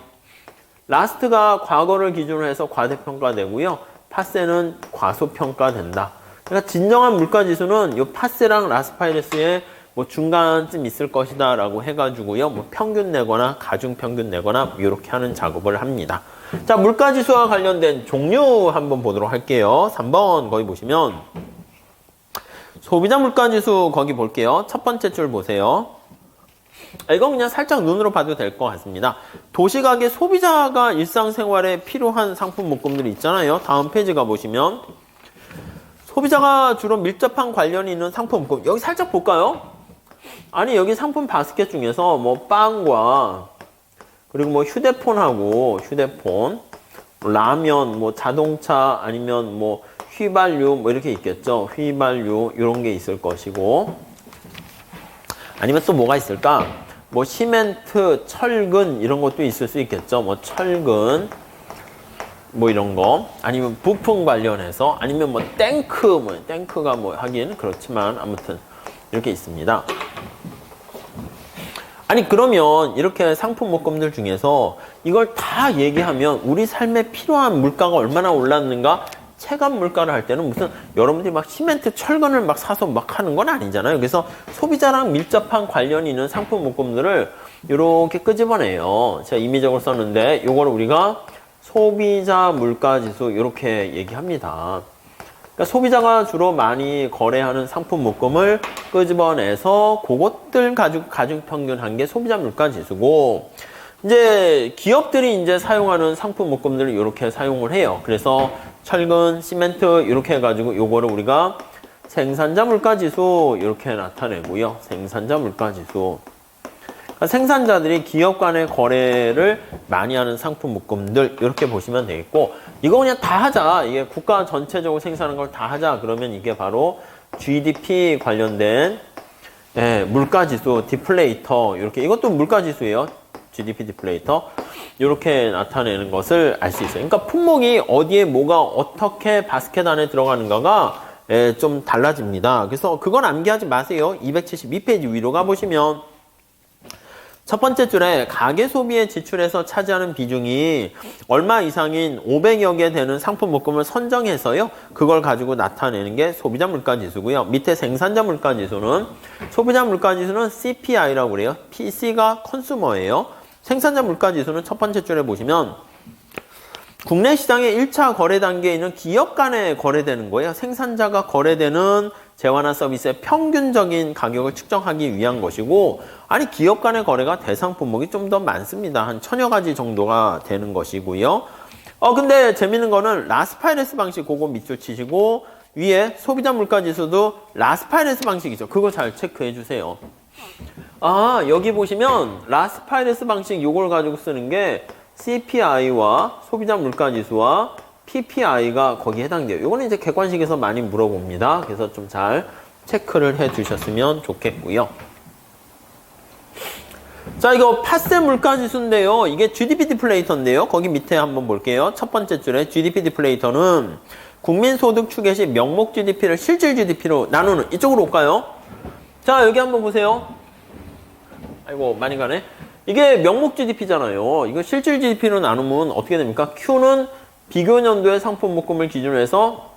라스트가 과거를 기준으로 해서 과대평가되고요. 파세는 과소평가된다. 그러니까 진정한 물가지수는 이 파세랑 라스파이레스의 뭐 중간쯤 있을 것이다 라고 해가지고요. 뭐 평균 내거나 가중평균 내거나 이렇게 하는 작업을 합니다. 자, 물가지수와 관련된 종류 한번 보도록 할게요. 3번 거기 보시면 소비자 물가지수 거기 볼게요. 첫 번째 줄 보세요. 이건 그냥 살짝 눈으로 봐도 될 것 같습니다. 도시가게 소비자가 일상생활에 필요한 상품 묶음들이 있잖아요. 다음 페이지 가보시면 소비자가 주로 밀접한 관련이 있는 상품 묶음 여기 살짝 볼까요? 아니 여기 상품 바스켓 중에서 뭐 빵과 그리고 뭐 휴대폰, 라면, 뭐 자동차 아니면 뭐 휘발유 뭐 이렇게 있겠죠. 휘발유 이런 게 있을 것이고 아니면 또 뭐가 있을까? 뭐 시멘트, 철근 이런 것도 있을 수 있겠죠. 뭐 철근 뭐 이런 거 아니면 부품 관련해서 아니면 뭐 탱크가 뭐 하긴 그렇지만 아무튼 이렇게 있습니다. 아니 그러면 이렇게 상품 묶음들 중에서 이걸 다 얘기하면 우리 삶에 필요한 물가가 얼마나 올랐는가 체감 물가를 할 때는 무슨 여러분들이 막 시멘트 철근을 막 사서 막 하는 건 아니잖아요. 그래서 소비자랑 밀접한 관련이 있는 상품 묶음들을 이렇게 끄집어내요. 제가 임의적으로 썼는데 이걸 우리가 소비자 물가지수 이렇게 얘기합니다. 그러니까 소비자가 주로 많이 거래하는 상품 묶음을 끄집어내서 그것들 가지고 가중 평균한 게 소비자 물가지수고 이제 기업들이 이제 사용하는 상품 묶음들을 이렇게 사용을 해요. 그래서 철근, 시멘트 이렇게 해가지고 요거를 우리가 생산자 물가지수 이렇게 나타내고요. 생산자 물가지수. 그러니까 생산자들이 기업 간의 거래를 많이 하는 상품 묶음들 이렇게 보시면 되겠고 이거 그냥 다 하자. 이게 국가 전체적으로 생산하는 걸 다 하자. 그러면 이게 바로 GDP 관련된 물가지수, 디플레이터 이렇게 이것도 물가지수예요. GDP 디플레이터 이렇게 나타내는 것을 알 수 있어요. 그러니까 품목이 어디에 뭐가 어떻게 바스켓 안에 들어가는가가 좀 달라집니다. 그래서 그건 암기하지 마세요. 272페이지 위로 가보시면 첫 번째 줄에 가계 소비에 지출해서 차지하는 비중이 얼마 이상인 500여 개 되는 상품 묶음을 선정해서요. 그걸 가지고 나타내는 게 소비자 물가지수고요. 밑에 생산자 물가지수는 소비자 물가지수는 CPI라고 그래요. PC가 컨슈머예요. 생산자 물가지수는 첫 번째 줄에 보시면 국내 시장의 1차 거래 단계에 있는 기업 간에 거래되는 거예요. 생산자가 거래되는 재화나 서비스의 평균적인 가격을 측정하기 위한 것이고 아니 기업 간의 거래가 대상 품목이 좀 더 많습니다. 한 1000여 가지 정도가 되는 것이고요. 근데 재밌는 거는 라스파이레스 방식 그거 밑줄 치시고 위에 소비자 물가지수도 라스파이레스 방식이죠. 그거 잘 체크해 주세요. 여기 보시면 라스파이레스 방식 요걸 가지고 쓰는 게 CPI와 소비자 물가지수와 PPI가 거기에 해당돼요. 이거는 이제 객관식에서 많이 물어봅니다. 그래서 좀 잘 체크를 해 주셨으면 좋겠고요. 자, 이거 파세 물가지수인데요. 이게 GDP 디플레이터인데요. 거기 밑에 한번 볼게요. 첫 번째 줄에 GDP 디플레이터는 국민소득 추계 시 명목 GDP를 실질 GDP로 나누는 이쪽으로 올까요? 자, 여기 한번 보세요. 아이고, 많이 가네. 이게 명목 GDP잖아요. 이거 실질 GDP로 나누면 어떻게 됩니까? Q는 비교 연도의 상품 묶음을 기준으로 해서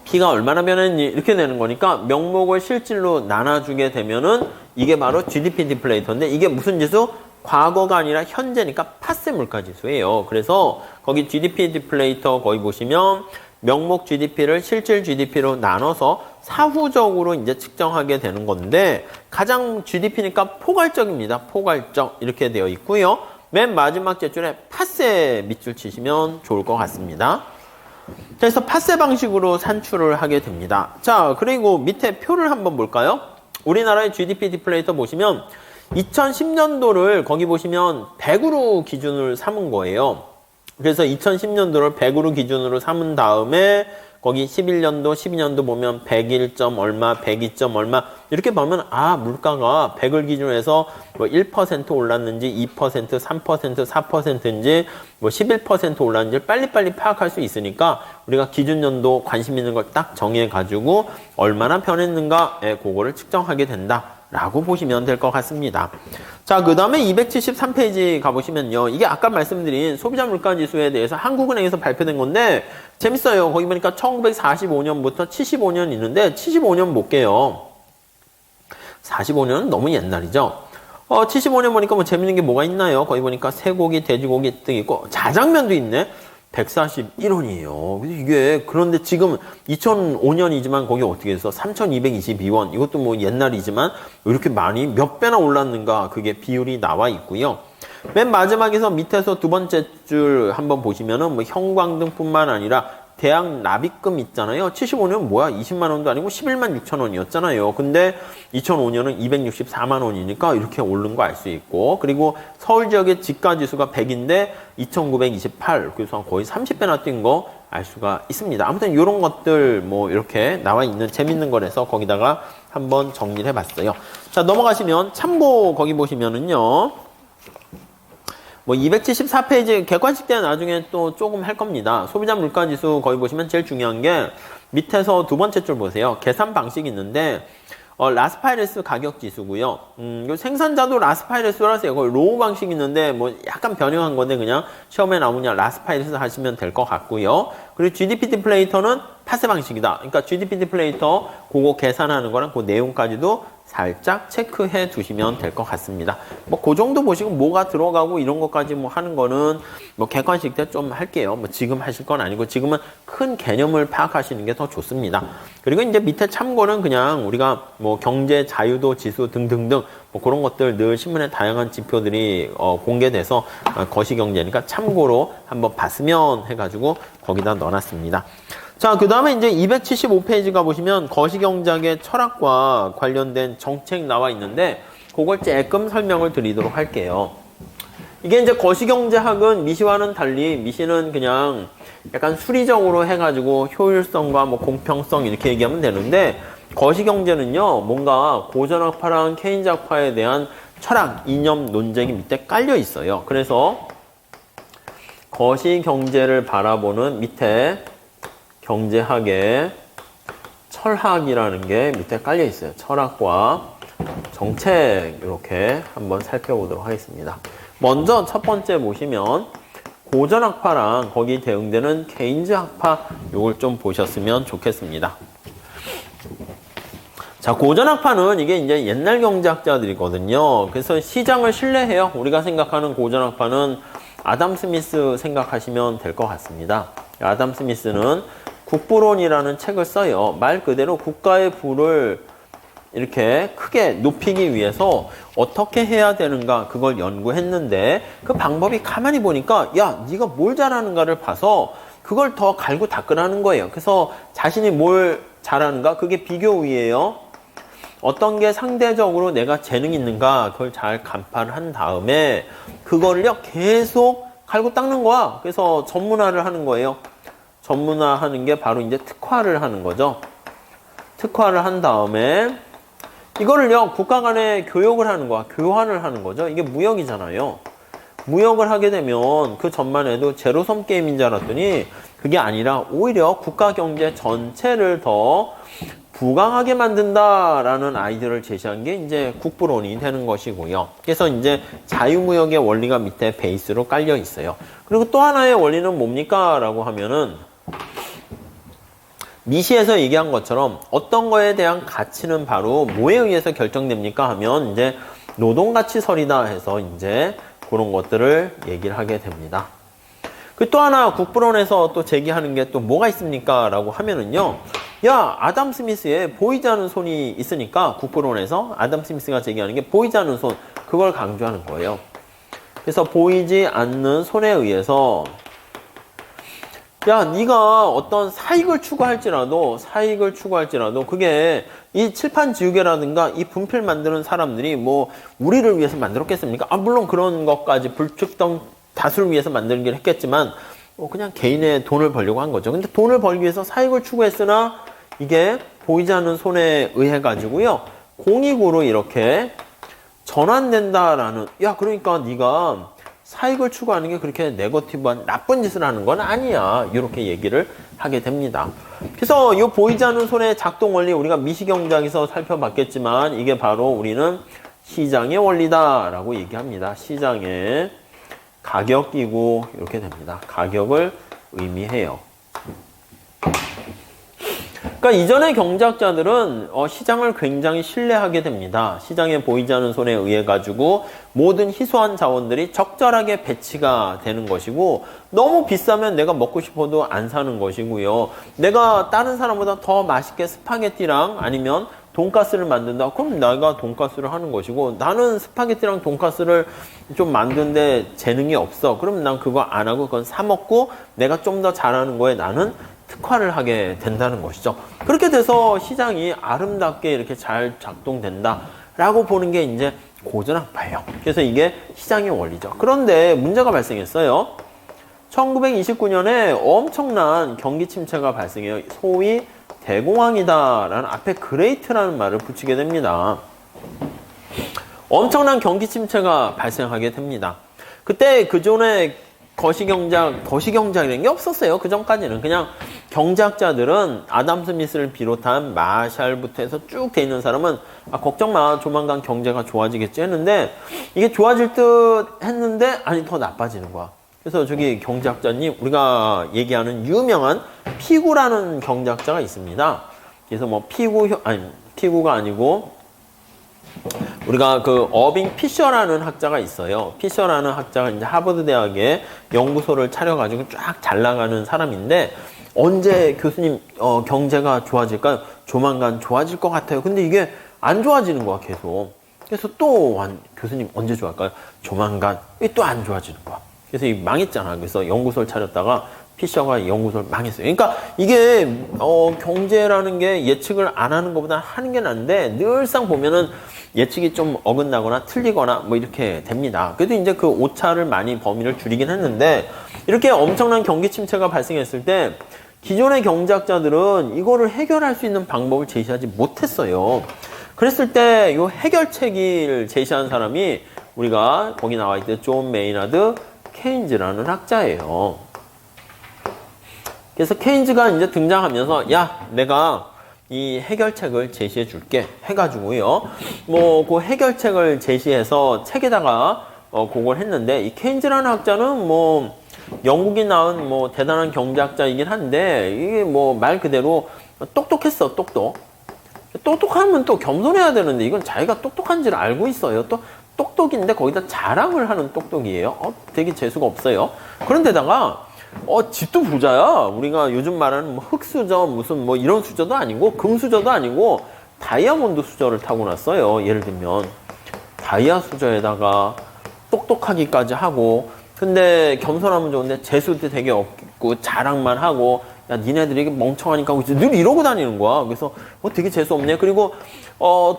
P가 얼마나 변했니 이렇게 되는 거니까 명목을 실질로 나눠주게 되면은 이게 바로 GDP 디플레이터인데 이게 무슨 지수? 과거가 아니라 현재니까 파세 물가지수예요. 그래서 거기 GDP 디플레이터 거기 보시면 명목 GDP를 실질 GDP로 나눠서 사후적으로 이제 측정하게 되는 건데 가장 GDP니까 포괄적입니다. 포괄적 이렇게 되어 있고요. 맨 마지막 제줄에 파세 밑줄 치시면 좋을 것 같습니다. 그래서 파세 방식으로 산출을 하게 됩니다. 자, 그리고 밑에 표를 한번 볼까요? 우리나라의 GDP 디플레이터 보시면 2010년도를 거기 보시면 100으로 기준을 삼은 거예요. 그래서 2010년도를 100으로 기준으로 삼은 다음에 거기 11년도, 12년도 보면 101점 얼마, 102점 얼마 이렇게 보면 물가가 100을 기준으로 해서 뭐 1% 올랐는지 2%, 3%, 4%인지 뭐 11% 올랐는지 빨리빨리 파악할 수 있으니까 우리가 기준연도 관심 있는 걸 딱 정해가지고 얼마나 변했는가 그거를 측정하게 된다. 라고 보시면 될 것 같습니다. 자, 그 다음에 273페이지 가보시면요. 이게 아까 말씀드린 소비자 물가지수에 대해서 한국은행에서 발표된 건데 재밌어요. 거기 보니까 1945년부터 75년 있는데 75년 볼게요. 45년은 너무 옛날이죠. 75년 보니까 뭐 재밌는 게 뭐가 있나요? 거기 보니까 쇠고기, 돼지고기 등 있고, 자장면도 있네? 141원이에요. 그런데 지금 2005년이지만 거기 어떻게 해서 3,222원. 이것도 뭐 옛날이지만 왜 이렇게 많이 몇 배나 올랐는가 그게 비율이 나와 있고요. 맨 마지막에서 밑에서 두 번째 줄 한번 보시면은 뭐 형광등뿐만 아니라 대학 납입금 있잖아요. 75년 뭐야? 20만 원도 아니고 11만 6천 원이었잖아요. 근데 2005년은 264만 원이니까 이렇게 오른 거 알 수 있고, 그리고 서울 지역의 집가 지수가 100인데 2,928, 그래서 거의 30배나 뛴 거 알 수가 있습니다. 아무튼 이런 것들 뭐 이렇게 나와 있는 재밌는 거라서 거기다가 한번 정리를 해봤어요. 자, 넘어가시면 참고 거기 보시면은요. 뭐 274페이지 객관식 때 나중에 또 조금 할 겁니다. 소비자 물가지수 거기 보시면 제일 중요한 게 밑에서 두 번째 줄 보세요. 계산 방식이 있는데 라스파이레스 가격 지수고요. 요 생산자도 라스파이레스라서요. 거의 로우 방식이 있는데 뭐 약간 변형한 건데 그냥 시험에 나오냐 라스파이레스 하시면 될 것 같고요. 그리고 GDP 디플레이터는 파세 방식이다. 그러니까 GDP 디플레이터 그거 계산하는 거랑 그 내용까지도 살짝 체크해 두시면 될 것 같습니다. 뭐 그 정도 보시고 뭐가 들어가고 이런 것까지 뭐 하는 거는 뭐 객관식 때 좀 할게요. 뭐 지금 하실 건 아니고 지금은 큰 개념을 파악하시는 게 더 좋습니다. 그리고 이제 밑에 참고는 그냥 우리가 뭐 경제 자유도 지수 등등등 뭐 그런 것들 늘 신문에 다양한 지표들이 공개돼서 거시경제니까 참고로 한번 봤으면 해가지고 거기다 넣어놨습니다. 자, 그 다음에 이제 275페이지가 보시면 거시경제학의 철학과 관련된 정책 나와 있는데 그걸 조금 설명을 드리도록 할게요. 이게 이제 거시경제학은 미시와는 달리 미시는 그냥 약간 수리적으로 해가지고 효율성과 뭐 공평성 이렇게 얘기하면 되는데 거시경제는요 뭔가 고전학파랑 케인즈학파에 대한 철학, 이념, 논쟁이 밑에 깔려 있어요. 그래서 거시경제를 바라보는 밑에 경제학의 철학이라는 게 밑에 깔려 있어요. 철학과 정책 이렇게 한번 살펴보도록 하겠습니다. 먼저 첫 번째 보시면 고전학파랑 거기 대응되는 케인즈학파 요걸 좀 보셨으면 좋겠습니다. 자, 고전학파는 이게 이제 옛날 경제학자들이거든요. 그래서 시장을 신뢰해요. 우리가 생각하는 고전학파는 아담 스미스 생각하시면 될 것 같습니다. 아담 스미스는 국부론이라는 책을 써요. 말 그대로 국가의 부를 이렇게 크게 높이기 위해서 어떻게 해야 되는가 그걸 연구했는데 그 방법이 가만히 보니까 야, 네가 뭘 잘하는가를 봐서 그걸 더 갈고 닦으라는 거예요. 그래서 자신이 뭘 잘하는가 그게 비교위예요. 어떤 게 상대적으로 내가 재능이 있는가 그걸 잘 간파를 한 다음에 그거를요 계속 갈고 닦는 거야. 그래서 전문화를 하는 거예요. 전문화하는 게 바로 이제 특화를 하는 거죠. 특화를 한 다음에 이거를요 국가 간에 교육을 하는 거야. 교환을 하는 거죠. 이게 무역이잖아요. 무역을 하게 되면 그 전만 해도 제로섬 게임인 줄 알았더니 그게 아니라 오히려 국가 경제 전체를 더 부강하게 만든다라는 아이디어를 제시한 게 이제 국부론이 되는 것이고요. 그래서 이제 자유무역의 원리가 밑에 베이스로 깔려 있어요. 그리고 또 하나의 원리는 뭡니까? 라고 하면은 미시에서 얘기한 것처럼 어떤 거에 대한 가치는 바로 뭐에 의해서 결정됩니까? 하면 이제 노동가치설이다 해서 이제 그런 것들을 얘기를 하게 됩니다. 그 또 하나 국부론에서 또 제기하는 게 또 뭐가 있습니까? 라고 하면은요. 야, 아담 스미스의 보이지 않는 손이 있으니까 국부론에서 아담 스미스가 제기하는 게 보이지 않는 손, 그걸 강조하는 거예요. 그래서 보이지 않는 손에 의해서 야, 네가 어떤 사익을 추구할지라도 그게 이 칠판 지우개라든가 이 분필 만드는 사람들이 뭐 우리를 위해서 만들었겠습니까? 아, 물론 그런 것까지 불특정 다수를 위해서 만들긴 했겠지만 그냥 개인의 돈을 벌려고 한 거죠. 근데 돈을 벌기 위해서 사익을 추구했으나 이게 보이지 않는 손에 의해 가지고요 공익으로 이렇게 전환된다라는, 야, 그러니까 네가 사익을 추구하는 게 그렇게 네거티브한 나쁜 짓을 하는 건 아니야. 이렇게 얘기를 하게 됩니다. 그래서 이 보이지 않는 손의 작동 원리 우리가 미시경제학에서 살펴봤겠지만 이게 바로 우리는 시장의 원리다라고 얘기합니다. 시장의 가격이고 이렇게 됩니다. 가격을 의미해요. 그러니까 이전의 경제학자들은 시장을 굉장히 신뢰하게 됩니다. 시장에 보이지 않는 손에 의해 가지고 모든 희소한 자원들이 적절하게 배치가 되는 것이고 너무 비싸면 내가 먹고 싶어도 안 사는 것이고요. 내가 다른 사람보다 더 맛있게 스파게티랑 아니면 돈가스를 만든다. 그럼 내가 돈가스를 하는 것이고 나는 스파게티랑 돈가스를 좀 만드는데 재능이 없어. 그럼 난 그거 안 하고 그건 사 먹고 내가 좀 더 잘하는 거에 나는 특화를 하게 된다는 것이죠. 그렇게 돼서 시장이 아름답게 이렇게 잘 작동된다라고 보는 게 이제 고전학파예요. 그래서 이게 시장의 원리죠. 그런데 문제가 발생했어요. 1929년에 엄청난 경기 침체가 발생해요. 소위 대공황이다라는 앞에 그레이트라는 말을 붙이게 됩니다. 엄청난 경기 침체가 발생하게 됩니다. 그때 그전에 거시경제학이라는 게 없었어요. 그 전까지는 그냥 경제학자들은 아담 스미스를 비롯한 마샬부터 해서 쭉 돼 있는 사람은 걱정 마, 조만간 경제가 좋아지겠지 했는데 이게 좋아질 듯 했는데 아니 더 나빠지는 거야. 그래서 저기 경제학자님, 우리가 얘기하는 유명한 피구라는 경제학자가 있습니다. 그래서 뭐 피구가 아니고 우리가 그 어빙 피셔라는 학자가 있어요. 피셔라는 학자가 이제 하버드 대학에 연구소를 차려가지고 쫙 잘 나가는 사람인데 언제 교수님 경제가 좋아질까요? 조만간 좋아질 것 같아요. 근데 이게 안 좋아지는 거야 계속. 그래서 또 교수님 언제 좋아할까요? 조만간 또 안 좋아지는 거야. 그래서 망했잖아. 그래서 연구소를 차렸다가 피셔가 연구소를 망했어요. 그러니까 이게 경제라는 게 예측을 안 하는 것보다 하는 게 난데 늘상 보면은 예측이 좀 어긋나거나 틀리거나 뭐 이렇게 됩니다. 그래도 이제 그 오차를 많이 범위를 줄이긴 했는데 이렇게 엄청난 경기 침체가 발생했을 때 기존의 경제학자들은 이거를 해결할 수 있는 방법을 제시하지 못했어요. 그랬을 때 이 해결책을 제시한 사람이 우리가 거기 나와 있던 존 메이나드 케인즈라는 학자예요. 그래서 케인즈가 이제 등장하면서 야, 내가 이 해결책을 제시해 줄게 해가지고요. 뭐 그 해결책을 제시해서 책에다가 그걸 했는데 이 케인즈라는 학자는 뭐 영국이 낳은 뭐 대단한 경제학자이긴 한데 이게 뭐 말 그대로 똑똑했어. 똑똑하면 또 겸손해야 되는데 이건 자기가 똑똑한지를 알고 있어요. 또 똑똑인데 거기다 자랑을 하는 똑똑이에요. 되게 재수가 없어요. 그런데다가 집도 부자야. 우리가 요즘 말하는 뭐 흙수저 무슨 뭐 이런 수저도 아니고 금수저도 아니고 다이아몬드 수저를 타고났어요. 예를 들면 다이아 수저에다가 똑똑하기까지 하고 근데 겸손하면 좋은데 재수도 되게 없고 자랑만 하고 야 니네들이 멍청하니까 늘 이러고 다니는 거야. 그래서 되게 재수 없네. 그리고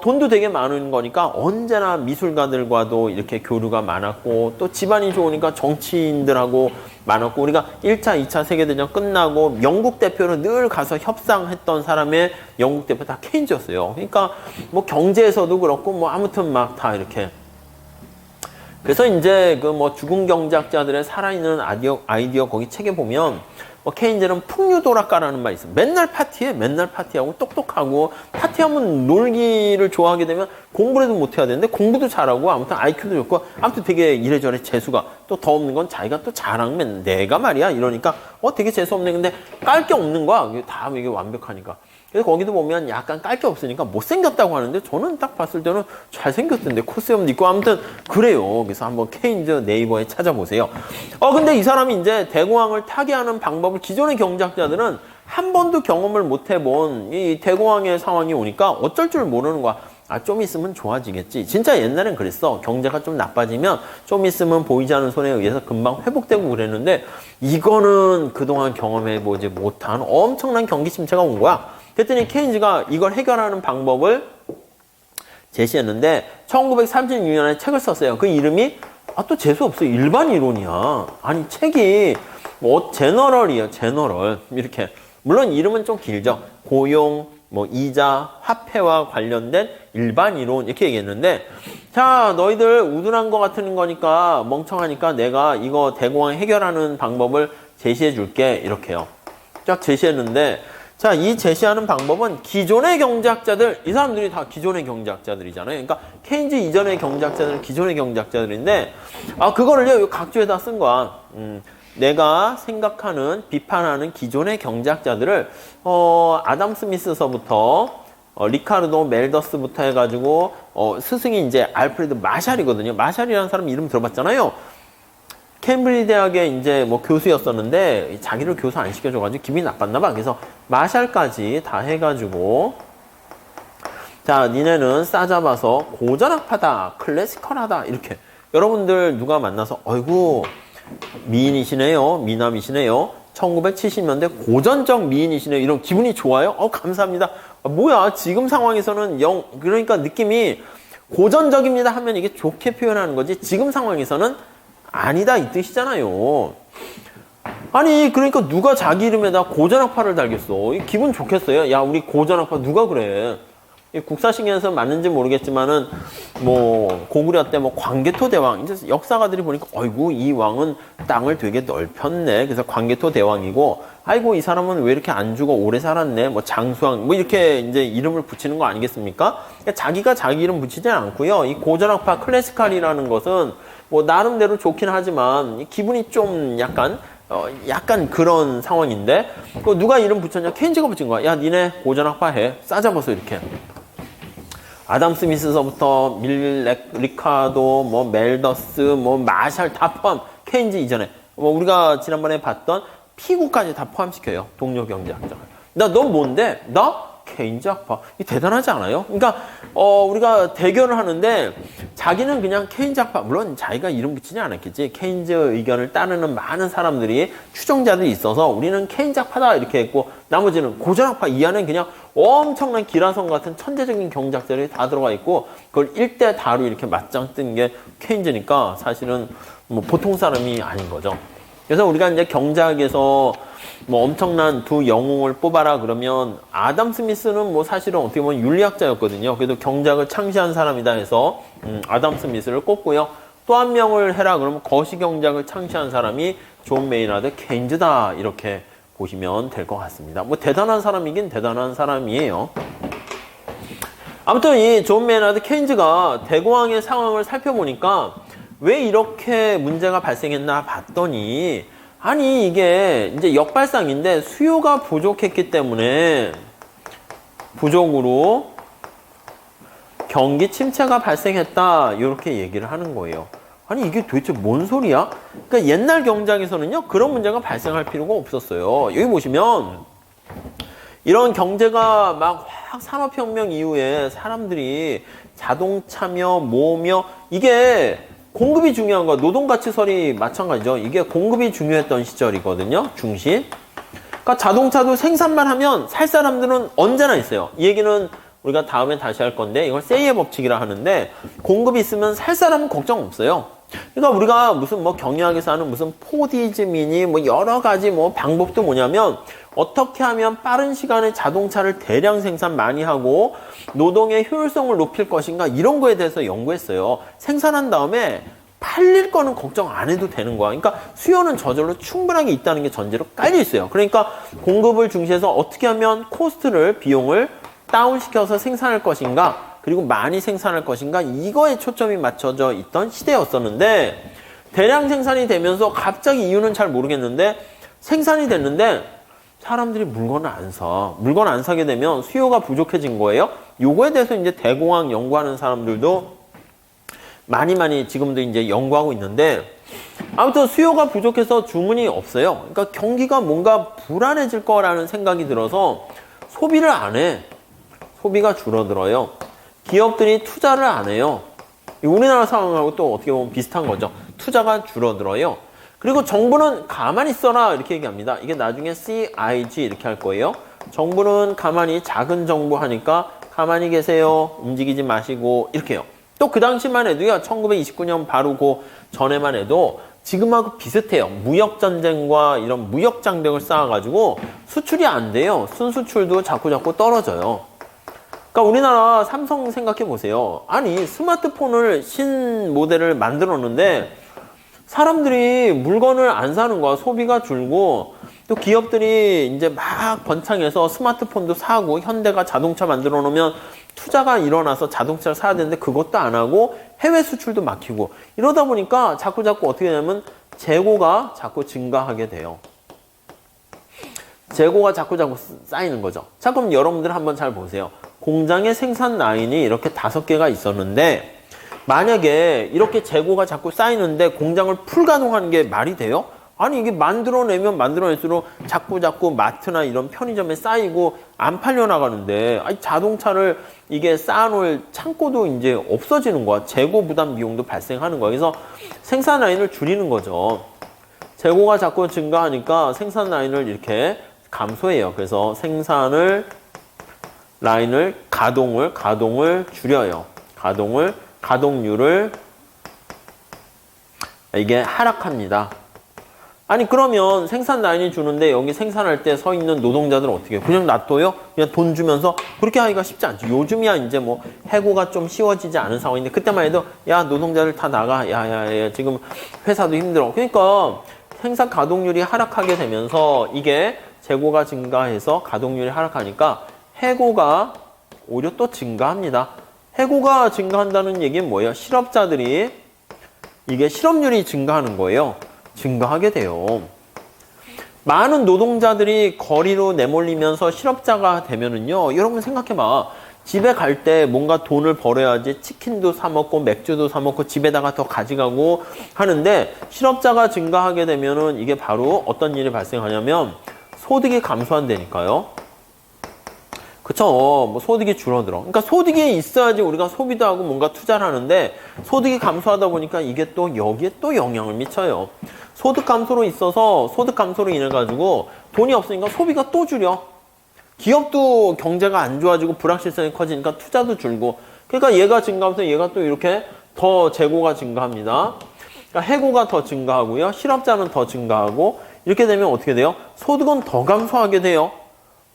돈도 되게 많은 거니까 언제나 미술가들과도 이렇게 교류가 많았고 또 집안이 좋으니까 정치인들하고 많았고 우리가 1차, 2차 세계대전 끝나고 영국 대표로 늘 가서 협상했던 사람의 영국 대표 다 케인즈였어요. 그러니까 뭐 경제에서도 그렇고 뭐 아무튼 막 다 이렇게 그래서 이제 그 뭐 죽은 경제학자들의 살아있는 아이디어 거기 책에 보면 케인즈는 풍류도락가라는 말이 있어요. 맨날 파티하고 똑똑하고 파티하면 놀기를 좋아하게 되면 공부라도 못해야 되는데 공부도 잘하고 아무튼 IQ도 좋고 아무튼 되게 이래저래 재수가 또 더 없는 건 자기가 또 자랑면 내가 말이야 이러니까 되게 재수 없네. 근데 깔 게 없는 거야. 다 이게 완벽하니까. 그래서 거기도 보면 약간 깔 게 없으니까 못생겼다고 하는데 저는 딱 봤을 때는 잘생겼던데 코스염도 있고 아무튼 그래요. 그래서 한번 케인즈 네이버에 찾아보세요. 근데 이 사람이 이제 대공황을 타개하는 방법을 기존의 경제학자들은 한 번도 경험을 못 해본 이 대공황의 상황이 오니까 어쩔 줄 모르는 거야. 좀 있으면 좋아지겠지. 진짜 옛날엔 그랬어. 경제가 좀 나빠지면 좀 있으면 보이지 않는 손에 의해서 금방 회복되고 그랬는데 이거는 그동안 경험해보지 못한 엄청난 경기 침체가 온 거야. 그랬더니 케인즈가 이걸 해결하는 방법을 제시했는데 1936년에 책을 썼어요. 그 이름이 또 재수없어. 일반 이론이야. 아니 책이 뭐 제너럴이에요. 제너럴. 이렇게 물론 이름은 좀 길죠. 고용, 뭐 이자, 화폐와 관련된 일반 이론 이렇게 얘기했는데 자 너희들 우둔한 거 같은 거니까 멍청하니까 내가 이거 대공황 해결하는 방법을 제시해 줄게 이렇게요. 쫙 제시했는데 자, 이 제시하는 방법은 기존의 경제학자들, 이 사람들이 다 기존의 경제학자들이잖아요. 그러니까 케인즈 이전의 경제학자들은 기존의 경제학자들인데 그거를요 각주에다 쓴 거야. 내가 생각하는, 비판하는 기존의 경제학자들을 아담 스미스서부터 리카르도 멜더스부터 해가지고 스승이 이제 알프레드 마샬이거든요. 마샬이라는 사람 이름 들어봤잖아요. 캠브리지 대학에 이제 뭐 교수였었는데 자기를 교수 안 시켜줘가지고 기분이 나빴나 봐. 그래서 마샬까지 다 해가지고 자, 니네는 싸잡아서 고전학파다, 클래시컬하다 이렇게 여러분들 누가 만나서 어이구 미인이시네요, 미남이시네요, 1970년대 고전적 미인이시네요 이런 기분이 좋아요? 감사합니다. 뭐야 지금 상황에서는 그러니까 느낌이 고전적입니다 하면 이게 좋게 표현하는 거지 지금 상황에서는 아니다 이 뜻이잖아요. 아니 그러니까 누가 자기 이름에다 고전학파를 달겠어? 기분 좋겠어요? 야 우리 고전학파 누가 그래? 국사시계에서 맞는지 모르겠지만은 뭐 고구려 때 뭐 광개토 대왕 이제 역사가들이 보니까 어이구 이 왕은 땅을 되게 넓혔네. 그래서 광개토 대왕이고 아이고 이 사람은 왜 이렇게 안 죽어 오래 살았네. 뭐 장수왕 뭐 이렇게 이제 이름을 붙이는 거 아니겠습니까? 그러니까 자기가 자기 이름 붙이지 않고요. 이 고전학파 클래시칼이라는 것은 뭐 나름대로 좋긴 하지만 기분이 좀 약간 그런 상황인데 누가 이름 붙였냐? 케인즈가 붙인 거야. 야 니네 고전학파 해. 싸잡아서 이렇게. 아담 스미스서부터 리카도, 뭐 멜더스, 뭐 마샬 다 포함. 케인즈 이전에 뭐 우리가 지난번에 봤던 피구까지 다 포함시켜요. 동료 경제학자가. 너 뭔데? 나 케인즈 학파. 이 대단하지 않아요? 그러니까 우리가 대결을 하는데 자기는 그냥 케인즈 학파, 물론 자기가 이름 붙이지 않았겠지. 케인즈 의견을 따르는 많은 사람들이 추종자들이 있어서 우리는 케인즈 학파다 이렇게 했고 나머지는 고전 학파. 이 안에 그냥 엄청난 기라성 같은 천재적인 경제학자들이 다 들어가 있고 그걸 1대 다로 이렇게 맞짱 뜬 게 케인즈니까 사실은 뭐 보통 사람이 아닌 거죠. 그래서 우리가 이제 경제학에서 뭐 엄청난 두 영웅을 뽑아라 그러면 아담 스미스는 뭐 사실은 어떻게 보면 윤리학자였거든요. 그래도 경제학을 창시한 사람이다 해서 아담 스미스를 꼽고요. 또 한 명을 해라 그러면 거시경제학을 창시한 사람이 존 메이나드 케인즈다 이렇게 보시면 될 것 같습니다. 뭐 대단한 사람이긴 대단한 사람이에요. 아무튼 이 존 메이나드 케인즈가 대공황의 상황을 살펴보니까 왜 이렇게 문제가 발생했나 봤더니 아니 이게 이제 역발상인데 수요가 부족했기 때문에 부족으로 경기 침체가 발생했다 이렇게 얘기를 하는 거예요. 아니 이게 도대체 뭔 소리야? 그러니까 옛날 경제학에서는요 그런 문제가 발생할 필요가 없었어요. 여기 보시면 이런 경제가 막 확 산업혁명 이후에 사람들이 자동차며 뭐며 이게 공급이 중요한 거, 노동가치설이 마찬가지죠. 이게 공급이 중요했던 시절이거든요. 중시. 그러니까 자동차도 생산만 하면 살 사람들은 언제나 있어요. 이 얘기는 우리가 다음에 다시 할 건데 이걸 세이의 법칙이라 하는데 공급이 있으면 살 사람은 걱정 없어요. 그러니까 우리가 무슨 뭐 경영학에서 하는 무슨 포디즘이니 뭐 여러 가지 뭐 방법도 뭐냐면 어떻게 하면 빠른 시간에 자동차를 대량 생산 많이 하고 노동의 효율성을 높일 것인가 이런 거에 대해서 연구했어요. 생산한 다음에 팔릴 거는 걱정 안 해도 되는 거야. 그러니까 수요는 저절로 충분하게 있다는 게 전제로 깔려 있어요. 그러니까 공급을 중시해서 어떻게 하면 코스트를 비용을 다운시켜서 생산할 것인가 그리고 많이 생산할 것인가 이거에 초점이 맞춰져 있던 시대였었는데 대량 생산이 되면서 갑자기 이유는 잘 모르겠는데 생산이 됐는데 사람들이 물건을 안 사. 물건 안 사게 되면 수요가 부족해진 거예요. 요거에 대해서 이제 대공황 연구하는 사람들도 많이 지금도 이제 연구하고 있는데 아무튼 수요가 부족해서 주문이 없어요. 그러니까 경기가 뭔가 불안해질 거라는 생각이 들어서 소비를 안 해. 소비가 줄어들어요. 기업들이 투자를 안 해요. 우리나라 상황하고 또 어떻게 보면 비슷한 거죠. 투자가 줄어들어요. 그리고 정부는 가만히 있어라 이렇게 얘기합니다. 이게 나중에 CIG 이렇게 할 거예요. 정부는 가만히 작은 정부 하니까 가만히 계세요. 움직이지 마시고 이렇게요. 또 그 당시만 해도요. 1929년 바로 그 전에만 해도 지금하고 비슷해요. 무역전쟁과 이런 무역장벽을 쌓아가지고 수출이 안 돼요. 순수출도 자꾸 떨어져요. 그러니까 우리나라 삼성 생각해 보세요. 아니 스마트폰을 신 모델을 만들었는데 사람들이 물건을 안 사는 거야. 소비가 줄고 또 기업들이 이제 막 번창해서 스마트폰도 사고 현대가 자동차 만들어 놓으면 투자가 일어나서 자동차를 사야 되는데 그것도 안 하고 해외 수출도 막히고 이러다 보니까 자꾸 어떻게 되냐면 재고가 자꾸 증가하게 돼요. 재고가 자꾸 쌓이는 거죠. 자, 그럼 여러분들 한번 잘 보세요. 공장의 생산 라인이 이렇게 5개가 있었는데 만약에 이렇게 재고가 자꾸 쌓이는데 공장을 풀가동하는 게 말이 돼요? 아니, 이게 만들어내면 만들어낼수록 자꾸 마트나 이런 편의점에 쌓이고 안 팔려나가는데, 아니, 자동차를 이게 쌓아놓을 창고도 이제 없어지는 거야. 재고 부담 비용도 발생하는 거야. 그래서 생산 라인을 줄이는 거죠. 재고가 자꾸 증가하니까 생산 라인을 이렇게 감소해요. 그래서 생산을 라인을 가동을 줄여요. 가동률을 이게 하락합니다. 아니, 그러면 생산 라인이 주는데 여기 생산할 때 서 있는 노동자들은 어떻게 해요? 그냥 놔둬요? 그냥 돈 주면서? 그렇게 하기가 쉽지 않죠. 요즘이야 이제 뭐 해고가 좀 쉬워지지 않은 상황인데 그때만 해도 야, 노동자들 다 나가. 야, 지금 회사도 힘들어. 그러니까 생산 가동률이 하락하게 되면서 이게 재고가 증가해서 가동률이 하락하니까 해고가 오히려 또 증가합니다. 해고가 증가한다는 얘기는 뭐예요? 실업자들이 이게 실업률이 증가하는 거예요. 증가하게 돼요. 많은 노동자들이 거리로 내몰리면서 실업자가 되면은요, 여러분 생각해봐. 집에 갈 때 뭔가 돈을 벌어야지 치킨도 사 먹고 맥주도 사 먹고 집에다가 더 가져가고 하는데 실업자가 증가하게 되면은 이게 바로 어떤 일이 발생하냐면 소득이 감소한다니까요. 그쵸? 뭐 소득이 줄어들어. 그러니까 소득이 있어야지 우리가 소비도 하고 뭔가 투자를 하는데 소득이 감소하다 보니까 이게 또 여기에 또 영향을 미쳐요. 소득 감소로 있어서 소득 감소로 인해 가지고 돈이 없으니까 소비가 또 줄여. 기업도 경제가 안 좋아지고 불확실성이 커지니까 투자도 줄고. 그러니까 얘가 증가하면서 얘가 또 이렇게 더 재고가 증가합니다. 그러니까 해고가 더 증가하고요. 실업자는 더 증가하고 이렇게 되면 어떻게 돼요? 소득은 더 감소하게 돼요.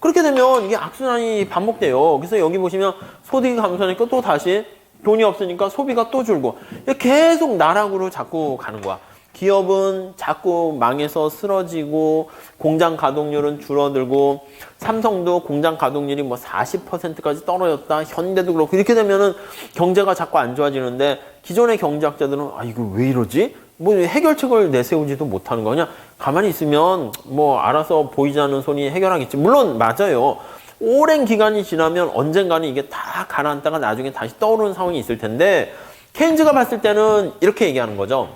그렇게 되면 이게 악순환이 반복돼요. 그래서 여기 보시면 소득이 감소하니까 또 다시 돈이 없으니까 소비가 또 줄고 계속 나락으로 자꾸 가는 거야. 기업은 자꾸 망해서 쓰러지고 공장 가동률은 줄어들고 삼성도 공장 가동률이 뭐 40%까지 떨어졌다. 현대도 그렇고 이렇게 되면은 경제가 자꾸 안 좋아지는데 기존의 경제학자들은 아 이거 왜 이러지? 뭐 해결책을 내세우지도 못하는 거 그냥 가만히 있으면 뭐 알아서 보이지 않는 손이 해결하겠지. 물론 맞아요. 오랜 기간이 지나면 언젠가는 이게 다 가라앉다가 나중에 다시 떠오르는 상황이 있을 텐데 케인즈가 봤을 때는 이렇게 얘기하는 거죠.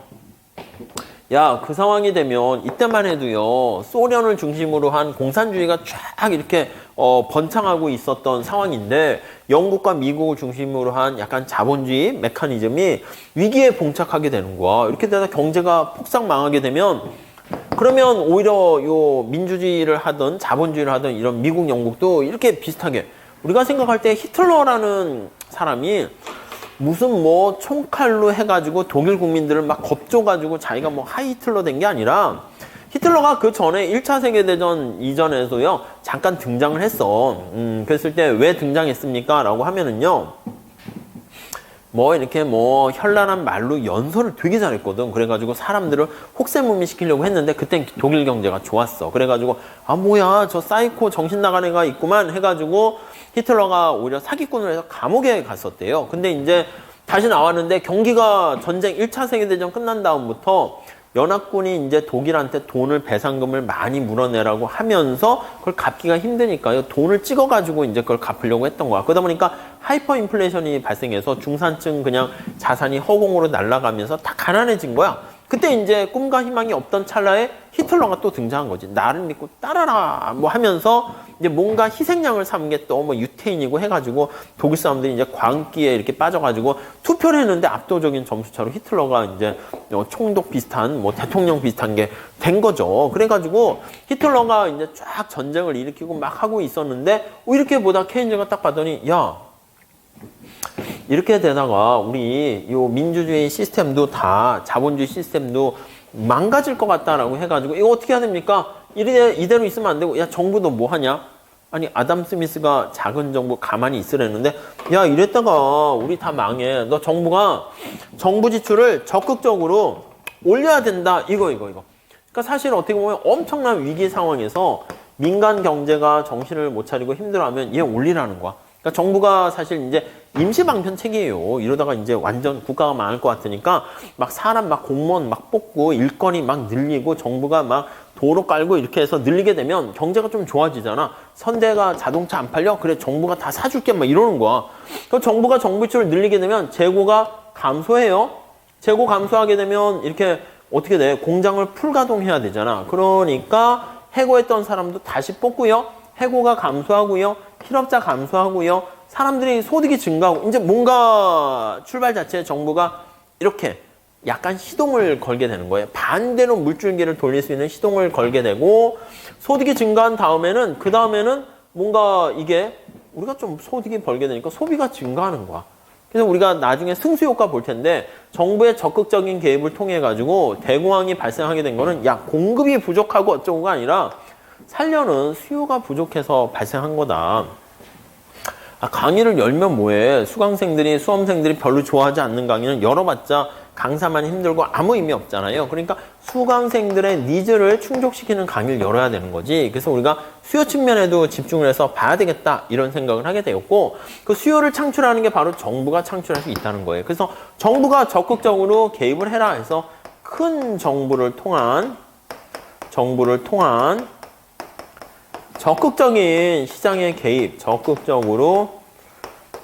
야, 그 상황이 되면 이때만 해도요 소련을 중심으로 한 공산주의가 쫙 이렇게 번창하고 있었던 상황인데 영국과 미국을 중심으로 한 약간 자본주의 메커니즘이 위기에 봉착하게 되는 거야. 이렇게 되다 경제가 폭삭 망하게 되면 그러면 오히려 요 민주주의를 하든 자본주의를 하든 이런 미국, 영국도 이렇게 비슷하게 우리가 생각할 때 히틀러라는 사람이 무슨 뭐 총칼로 해가지고 독일 국민들을 막 겁줘가지고 자기가 뭐 하이히틀러 된 게 아니라 히틀러가 그 전에 1차 세계대전 이전에서요 잠깐 등장을 했어. 그랬을 때 왜 등장했습니까? 라고 하면은요 뭐 이렇게 뭐 현란한 말로 연설을 되게 잘했거든. 그래가지고 사람들을 혹세무민시키려고 했는데 그땐 독일 경제가 좋았어. 그래가지고 아 뭐야 저 사이코 정신 나간 애가 있구만 해가지고 히틀러가 오히려 사기꾼을 해서 감옥에 갔었대요. 근데 이제 다시 나왔는데 경기가 전쟁 1차 세계대전 끝난 다음부터 연합군이 이제 독일한테 돈을 배상금을 많이 물어내라고 하면서 그걸 갚기가 힘드니까요. 돈을 찍어가지고 이제 그걸 갚으려고 했던 거야. 그러다 보니까 하이퍼 인플레이션이 발생해서 중산층 그냥 자산이 허공으로 날아가면서 다 가난해진 거야. 그때 이제 꿈과 희망이 없던 찰나에 히틀러가 또 등장한 거지. 나를 믿고 따라라 뭐 하면서 이제 뭔가 희생양을 삼은 게 또 뭐 유태인이고 해가지고 독일 사람들이 이제 광기에 이렇게 빠져가지고 투표를 했는데 압도적인 점수차로 히틀러가 이제 총독 비슷한 뭐 대통령 비슷한 게 된 거죠. 그래가지고 히틀러가 이제 쫙 전쟁을 일으키고 막 하고 있었는데 이렇게 보다 케인즈가 딱 봤더니 야 이렇게 되다가 우리 요 민주주의 시스템도 다 자본주의 시스템도 망가질 것 같다라고 해가지고 이거 어떻게 해야 됩니까? 이대로 있으면 안 되고 야 정부도 뭐 하냐? 아니 아담 스미스가 작은 정부 가만히 있으랬는데 야 이랬다가 우리 다 망해. 너 정부가 정부 지출을 적극적으로 올려야 된다. 이거. 그러니까 사실 어떻게 보면 엄청난 위기 상황에서 민간 경제가 정신을 못 차리고 힘들어하면 얘 올리라는 거야. 그러니까 정부가 사실 이제 임시방편책이에요. 이러다가 이제 완전 국가가 망할 것 같으니까 막 사람 막 공무원 막 뽑고 일거리 막 늘리고 정부가 막 도로 깔고 이렇게 해서 늘리게 되면 경제가 좀 좋아지잖아. 현대가 자동차 안 팔려? 그래 정부가 다 사줄게 막 이러는 거야. 그 정부가 정부 지출을 늘리게 되면 재고가 감소해요. 재고 감소하게 되면 이렇게 어떻게 돼? 공장을 풀가동해야 되잖아. 그러니까 해고했던 사람도 다시 뽑고요. 해고가 감소하고요. 실업자 감소하고요. 사람들이 소득이 증가하고 이제 뭔가 출발 자체에 정부가 이렇게 약간 시동을 걸게 되는 거예요. 반대로 물줄기를 돌릴 수 있는 시동을 걸게 되고 소득이 증가한 다음에는 그 다음에는 뭔가 이게 우리가 좀 소득이 벌게 되니까 소비가 증가하는 거야. 그래서 우리가 나중에 승수효과 볼 텐데 정부의 적극적인 개입을 통해 가지고 대공황이 발생하게 된 거는 야 공급이 부족하고 어쩌고가 아니라 살려는 수요가 부족해서 발생한 거다. 강의를 열면 뭐해. 수험생들이 별로 좋아하지 않는 강의는 열어봤자 강사만 힘들고 아무 의미 없잖아요. 그러니까 수강생들의 니즈를 충족시키는 강의를 열어야 되는 거지. 그래서 우리가 수요 측면에도 집중을 해서 봐야 되겠다 이런 생각을 하게 되었고 그 수요를 창출하는 게 바로 정부가 창출할 수 있다는 거예요. 그래서 정부가 적극적으로 개입을 해라 해서 큰 정부를 통한 적극적인 시장의 개입, 적극적으로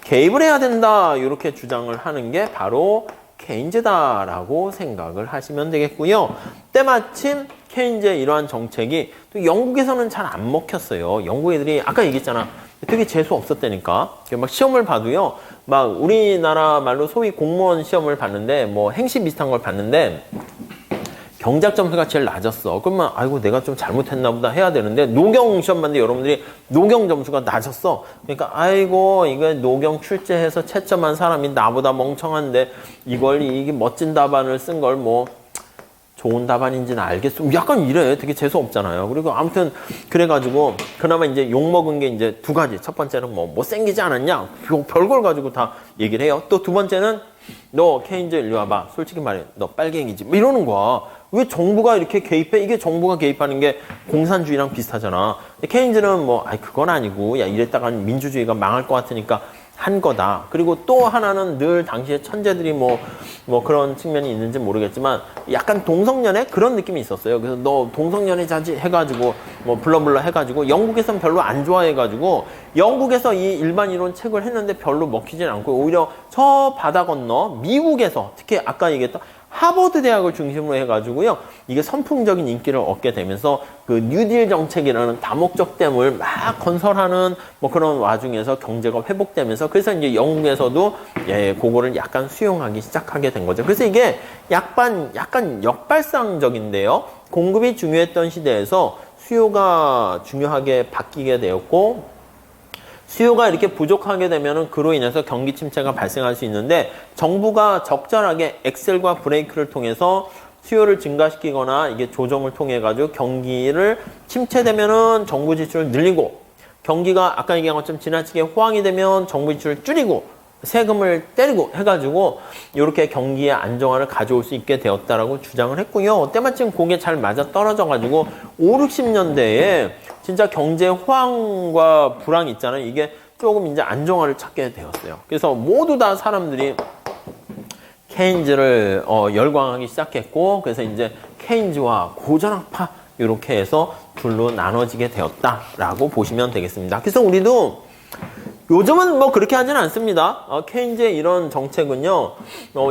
개입을 해야 된다 이렇게 주장을 하는 게 바로 케인즈다라고 생각을 하시면 되겠고요. 때마침 케인즈의 이러한 정책이 또 영국에서는 잘 안 먹혔어요. 영국 애들이 아까 얘기했잖아. 되게 재수 없었다니까. 막 시험을 봐도요. 막 우리나라 말로 소위 공무원 시험을 봤는데 뭐 행시 비슷한 걸 봤는데 경작 점수가 제일 낮았어. 그러면 아이고 내가 좀 잘못했나 보다 해야 되는데 노경 시험 봤는데 여러분들이 노경 점수가 낮았어. 그러니까 아이고 이거 노경 출제해서 채점한 사람이 나보다 멍청한데 이게 멋진 답안을 쓴 걸 뭐 좋은 답안인지는 알겠어. 약간 이래. 되게 재수 없잖아요. 그리고 아무튼 그래가지고 그나마 이제 욕먹은 게 이제 두 가지. 첫 번째는 뭐 못생기지 않았냐. 별걸 가지고 다 얘기를 해요. 또 두 번째는 너 케인즈 일로 와봐. 솔직히 말해. 너 빨갱이지. 뭐 이러는 거야. 왜 정부가 이렇게 개입해? 이게 정부가 개입하는 게 공산주의랑 비슷하잖아. 근데 케인즈는 뭐, 그건 아니고, 야, 이랬다가 민주주의가 망할 것 같으니까 한 거다. 그리고 또 하나는 늘 당시에 천재들이 뭐 그런 측면이 있는지 모르겠지만 약간 동성연애 그런 느낌이 있었어요. 그래서 너 동성연애자지 해가지고 뭐 블러블러 해가지고 영국에선 별로 안 좋아해가지고 영국에서 이 일반 이론 책을 했는데 별로 먹히진 않고 오히려 저 바다 건너 미국에서 특히 아까 얘기했던 하버드 대학을 중심으로 해가지고요. 이게 선풍적인 인기를 얻게 되면서 그 뉴딜 정책이라는 다목적댐을 막 건설하는 뭐 그런 와중에서 경제가 회복되면서 그래서 이제 영국에서도 그거를 약간 수용하기 시작하게 된 거죠. 그래서 이게 약간 역발상적인데요. 공급이 중요했던 시대에서 수요가 중요하게 바뀌게 되었고 수요가 이렇게 부족하게 되면 그로 인해서 경기 침체가 발생할 수 있는데 정부가 적절하게 엑셀과 브레이크를 통해서 수요를 증가시키거나 이게 조정을 통해 가지고 경기를 침체되면은 정부 지출을 늘리고 경기가 아까 얘기한 것처럼 지나치게 호황이 되면 정부 지출을 줄이고 세금을 때리고 해가지고 이렇게 경기의 안정화를 가져올 수 있게 되었다라고 주장을 했고요. 때마침 그게 잘 맞아 떨어져가지고 5, 60년대에 진짜 경제 호황과 불황 있잖아요. 이게 조금 이제 안정화를 찾게 되었어요. 그래서 모두 다 사람들이 케인즈를 열광하기 시작했고 그래서 이제 케인즈와 고전학파 이렇게 해서 둘로 나눠지게 되었다라고 보시면 되겠습니다. 그래서 우리도 요즘은 뭐 그렇게 하지는 않습니다. 케인즈의 이런 정책은요,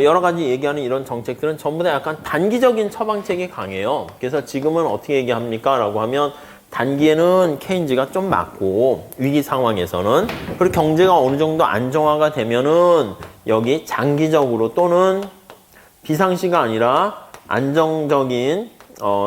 여러 가지 얘기하는 이런 정책들은 전부 다 약간 단기적인 처방책이 강해요. 그래서 지금은 어떻게 얘기합니까? 라고 하면 단기에는 케인즈가 좀 맞고 위기 상황에서는 그리고 경제가 어느 정도 안정화가 되면은 여기 장기적으로 또는 비상시가 아니라 안정적인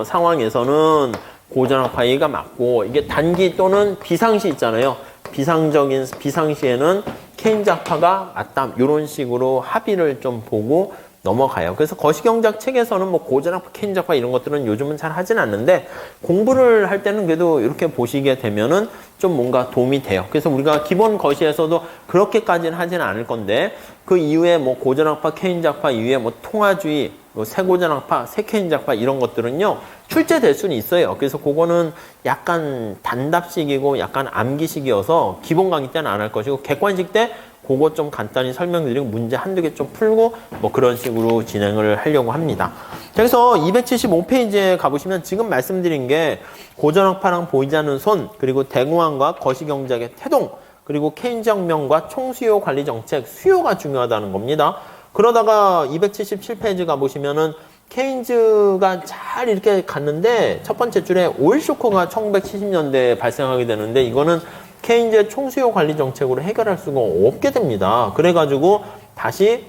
상황에서는 고전학파이가 맞고 이게 단기 또는 비상시 있잖아요. 비상시에는 케인즈학파가 맞다. 이런 식으로 합의를 좀 보고 넘어가요. 그래서 거시경제학 책에서는 뭐 고전학파, 케인즈학파 이런 것들은 요즘은 잘 하진 않는데 공부를 할 때는 그래도 이렇게 보시게 되면은 좀 뭔가 도움이 돼요. 그래서 우리가 기본 거시에서도 그렇게까지는 하지는 않을 건데 그 이후에 뭐 고전학파, 케인즈학파 이후에 뭐 통화주의, 새 고전학파, 새 케인즈학파 이런 것들은요 출제될 수는 있어요. 그래서 그거는 약간 단답식이고 약간 암기식이어서 기본 강의 때는 안 할 것이고 객관식 때 그거 좀 간단히 설명드리고 문제 한두 개 좀 풀고 뭐 그런 식으로 진행을 하려고 합니다. 자, 그래서 275페이지에 가보시면 지금 말씀드린 게 고전학파랑 보이지 않는 손, 그리고 대공황과 거시경제학의 태동, 그리고 케인즈 혁명과 총수요 관리 정책, 수요가 중요하다는 겁니다. 그러다가 277페이지 가보시면은 케인즈가 잘 이렇게 갔는데 첫 번째 줄에 오일 쇼크가 1970년대에 발생하게 되는데 이거는 케인즈의 총수요 관리 정책으로 해결할 수가 없게 됩니다. 그래가지고 다시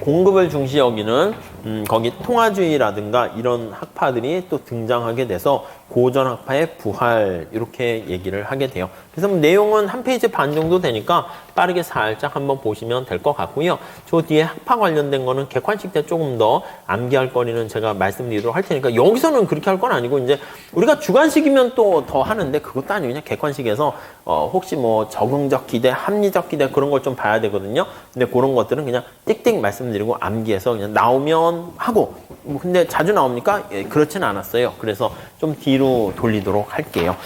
공급을 중시 여기는 거기 통화주의라든가 이런 학파들이 또 등장하게 돼서 고전학파의 부활 이렇게 얘기를 하게 돼요. 그래서 내용은 한 페이지 반 정도 되니까 빠르게 살짝 한번 보시면 될 것 같고요. 저 뒤에 학파 관련된 거는 객관식 때 조금 더 암기할 거리는 제가 말씀드리도록 할 테니까 여기서는 그렇게 할 건 아니고 이제 우리가 주관식이면 또 더 하는데 그것도 아니고 그냥 객관식에서 혹시 뭐 적응적 기대, 합리적 기대 그런 걸 좀 봐야 되거든요. 근데 그런 것들은 그냥 띡띡 말씀드리고 암기해서 그냥 나오면 하고 근데 자주 나옵니까? 예, 그렇지는 않았어요. 그래서 좀 뒤로 돌리도록 할게요.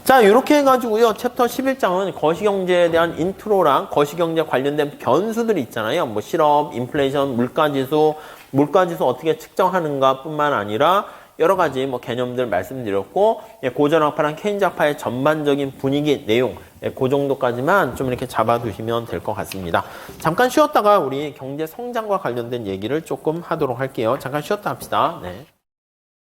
자, 이렇게 해가지고요. 챕터 11장은 거시경제에 대한 인트로랑 거시경제 관련된 변수들이 있잖아요. 뭐 실업, 인플레이션, 물가지수 어떻게 측정하는가 뿐만 아니라 여러 가지 뭐 개념들 말씀드렸고 고전학파랑 케인즈학파의 전반적인 분위기, 내용 그 정도까지만 좀 이렇게 잡아두시면 될 것 같습니다. 잠깐 쉬었다가 우리 경제 성장과 관련된 얘기를 조금 하도록 할게요. 잠깐 쉬었다 합시다. 네.